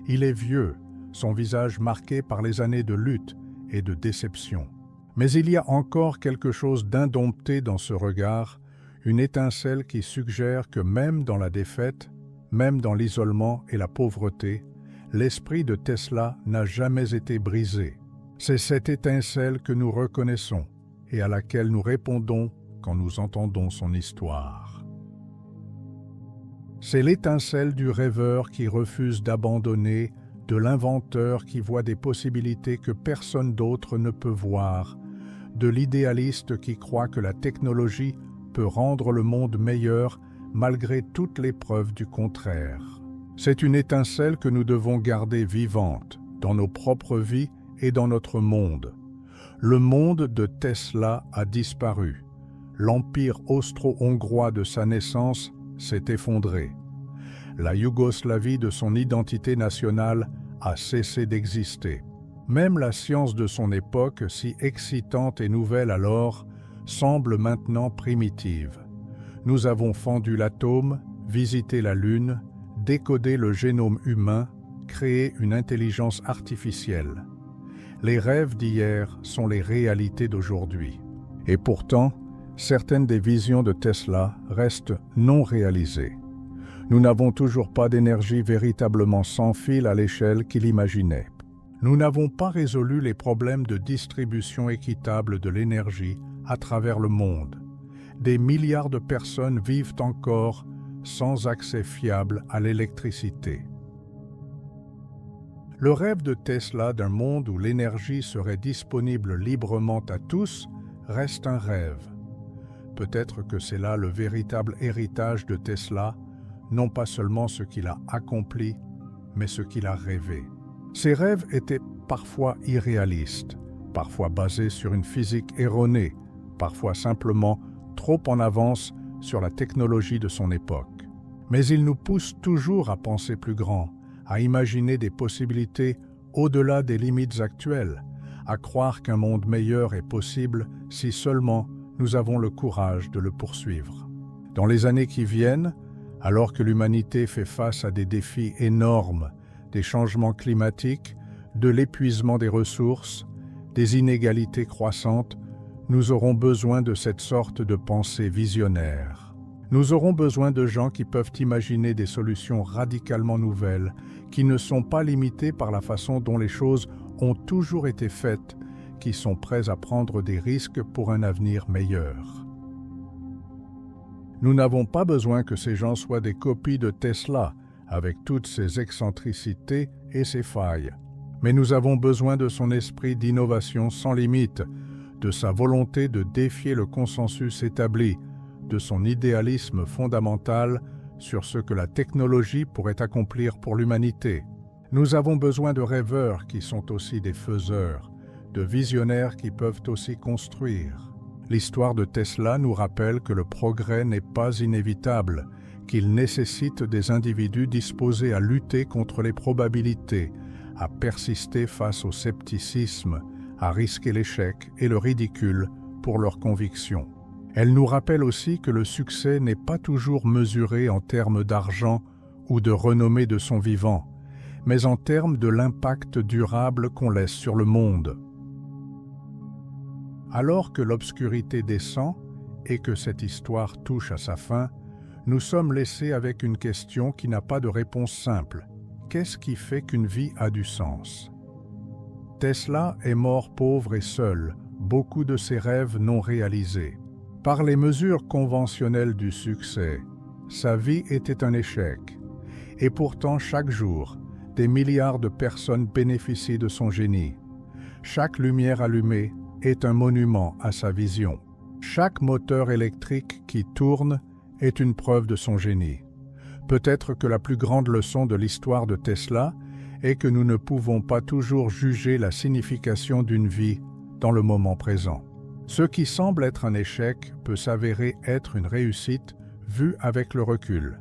Il est vieux, son visage marqué par les années de lutte et de déception. Mais il y a encore quelque chose d'indompté dans ce regard, une étincelle qui suggère que même dans la défaite, même dans l'isolement et la pauvreté, l'esprit de Tesla n'a jamais été brisé. C'est cette étincelle que nous reconnaissons et à laquelle nous répondons quand nous entendons son histoire. C'est l'étincelle du rêveur qui refuse d'abandonner, de l'inventeur qui voit des possibilités que personne d'autre ne peut voir, de l'idéaliste qui croit que la technologie peut rendre le monde meilleur malgré toutes les preuves du contraire. C'est une étincelle que nous devons garder vivante dans nos propres vies et dans notre monde. Le monde de Tesla a disparu. l'empire austro-hongrois de sa naissance s'est effondré. La Yougoslavie de son identité nationale a cessé d'exister. Même la science de son époque, si excitante et nouvelle alors, semble maintenant primitive. Nous avons fendu l'atome, visité la Lune, décodé le génome humain, créé une intelligence artificielle. Les rêves d'hier sont les réalités d'aujourd'hui. Et pourtant, certaines des visions de Tesla restent non réalisées. Nous n'avons toujours pas d'énergie véritablement sans fil à l'échelle qu'il imaginait. Nous n'avons pas résolu les problèmes de distribution équitable de l'énergie à travers le monde. Des milliards de personnes vivent encore sans accès fiable à l'électricité. Le rêve de Tesla d'un monde où l'énergie serait disponible librement à tous reste un rêve. Peut-être que c'est là le véritable héritage de Tesla, non pas seulement ce qu'il a accompli, mais ce qu'il a rêvé. Ses rêves étaient parfois irréalistes, parfois basés sur une physique erronée, parfois simplement trop en avance sur la technologie de son époque. Mais il nous pousse toujours à penser plus grand, à imaginer des possibilités au-delà des limites actuelles, à croire qu'un monde meilleur est possible si seulement nous avons le courage de le poursuivre. Dans les années qui viennent, alors que l'humanité fait face à des défis énormes, des changements climatiques, de l'épuisement des ressources, des inégalités croissantes, nous aurons besoin de cette sorte de pensée visionnaire. Nous aurons besoin de gens qui peuvent imaginer des solutions radicalement nouvelles, qui ne sont pas limitées par la façon dont les choses ont toujours été faites, qui sont prêts à prendre des risques pour un avenir meilleur. Nous n'avons pas besoin que ces gens soient des copies de Tesla, avec toutes ses excentricités et ses failles. Mais nous avons besoin de son esprit d'innovation sans limite, de sa volonté de défier le consensus établi, de son idéalisme fondamental sur ce que la technologie pourrait accomplir pour l'humanité. Nous avons besoin de rêveurs qui sont aussi des faiseurs, de visionnaires qui peuvent aussi construire. L'histoire de Tesla nous rappelle que le progrès n'est pas inévitable, qu'il nécessite des individus disposés à lutter contre les probabilités, à persister face au scepticisme, à risquer l'échec et le ridicule pour leurs convictions. Elle nous rappelle aussi que le succès n'est pas toujours mesuré en termes d'argent ou de renommée de son vivant, mais en termes de l'impact durable qu'on laisse sur le monde. Alors que l'obscurité descend et que cette histoire touche à sa fin, nous sommes laissés avec une question qui n'a pas de réponse simple. Qu'est-ce qui fait qu'une vie a du sens? Tesla est mort pauvre et seul, beaucoup de ses rêves non réalisés. Par les mesures conventionnelles du succès, sa vie était un échec. Et pourtant, chaque jour, des milliards de personnes bénéficient de son génie. Chaque lumière allumée est un monument à sa vision. Chaque moteur électrique qui tourne est une preuve de son génie. Peut-être que la plus grande leçon de l'histoire de Tesla est que nous ne pouvons pas toujours juger la signification d'une vie dans le moment présent. Ce qui semble être un échec peut s'avérer être une réussite vue avec le recul.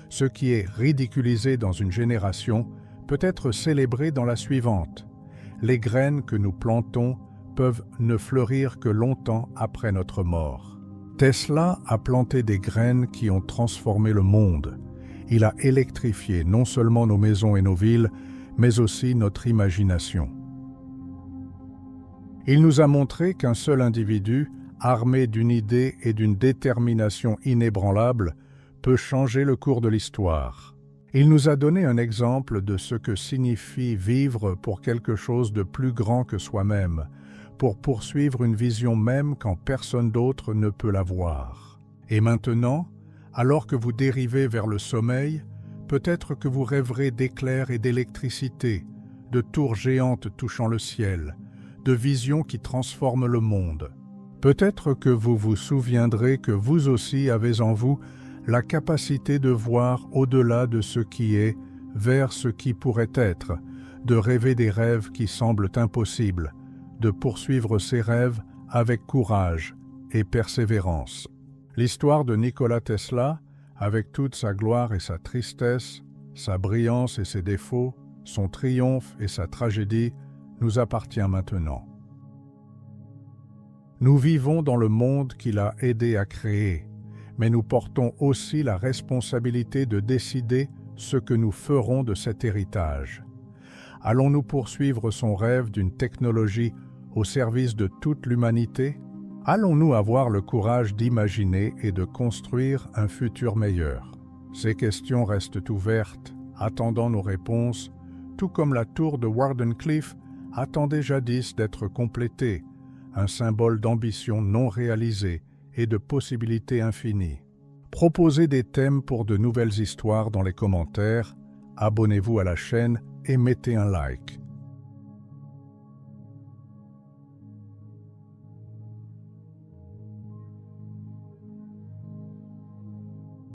Ce qui est ridiculisé dans une génération peut être célébré dans la suivante. Les graines que nous plantons peuvent ne fleurir que longtemps après notre mort. Tesla a planté des graines qui ont transformé le monde. Il a électrifié non seulement nos maisons et nos villes, mais aussi notre imagination. Il nous a montré qu'un seul individu, armé d'une idée et d'une détermination inébranlable, peut changer le cours de l'histoire. Il nous a donné un exemple de ce que signifie vivre pour quelque chose de plus grand que soi-même, pour poursuivre une vision même quand personne d'autre ne peut la voir. Et maintenant, alors que vous dérivez vers le sommeil, peut-être que vous rêverez d'éclairs et d'électricité, de tours géantes touchant le ciel, de visions qui transforment le monde. Peut-être que vous vous souviendrez que vous aussi avez en vous la capacité de voir au-delà de ce qui est, vers ce qui pourrait être, de rêver des rêves qui semblent impossibles, de poursuivre ces rêves avec courage et persévérance. L'histoire de Nikola Tesla, avec toute sa gloire et sa tristesse, sa brillance et ses défauts, son triomphe et sa tragédie, nous appartient maintenant. Nous vivons dans le monde qu'il a aidé à créer, mais nous portons aussi la responsabilité de décider ce que nous ferons de cet héritage. Allons-nous poursuivre son rêve d'une technologie au service de toute l'humanité? Allons-nous avoir le courage d'imaginer et de construire un futur meilleur? Ces questions restent ouvertes, attendant nos réponses, tout comme la tour de Wardenclyffe attendait jadis d'être complétée, un symbole d'ambition non réalisée et de possibilités infinies. Proposez des thèmes pour de nouvelles histoires dans les commentaires, abonnez-vous à la chaîne et mettez un like.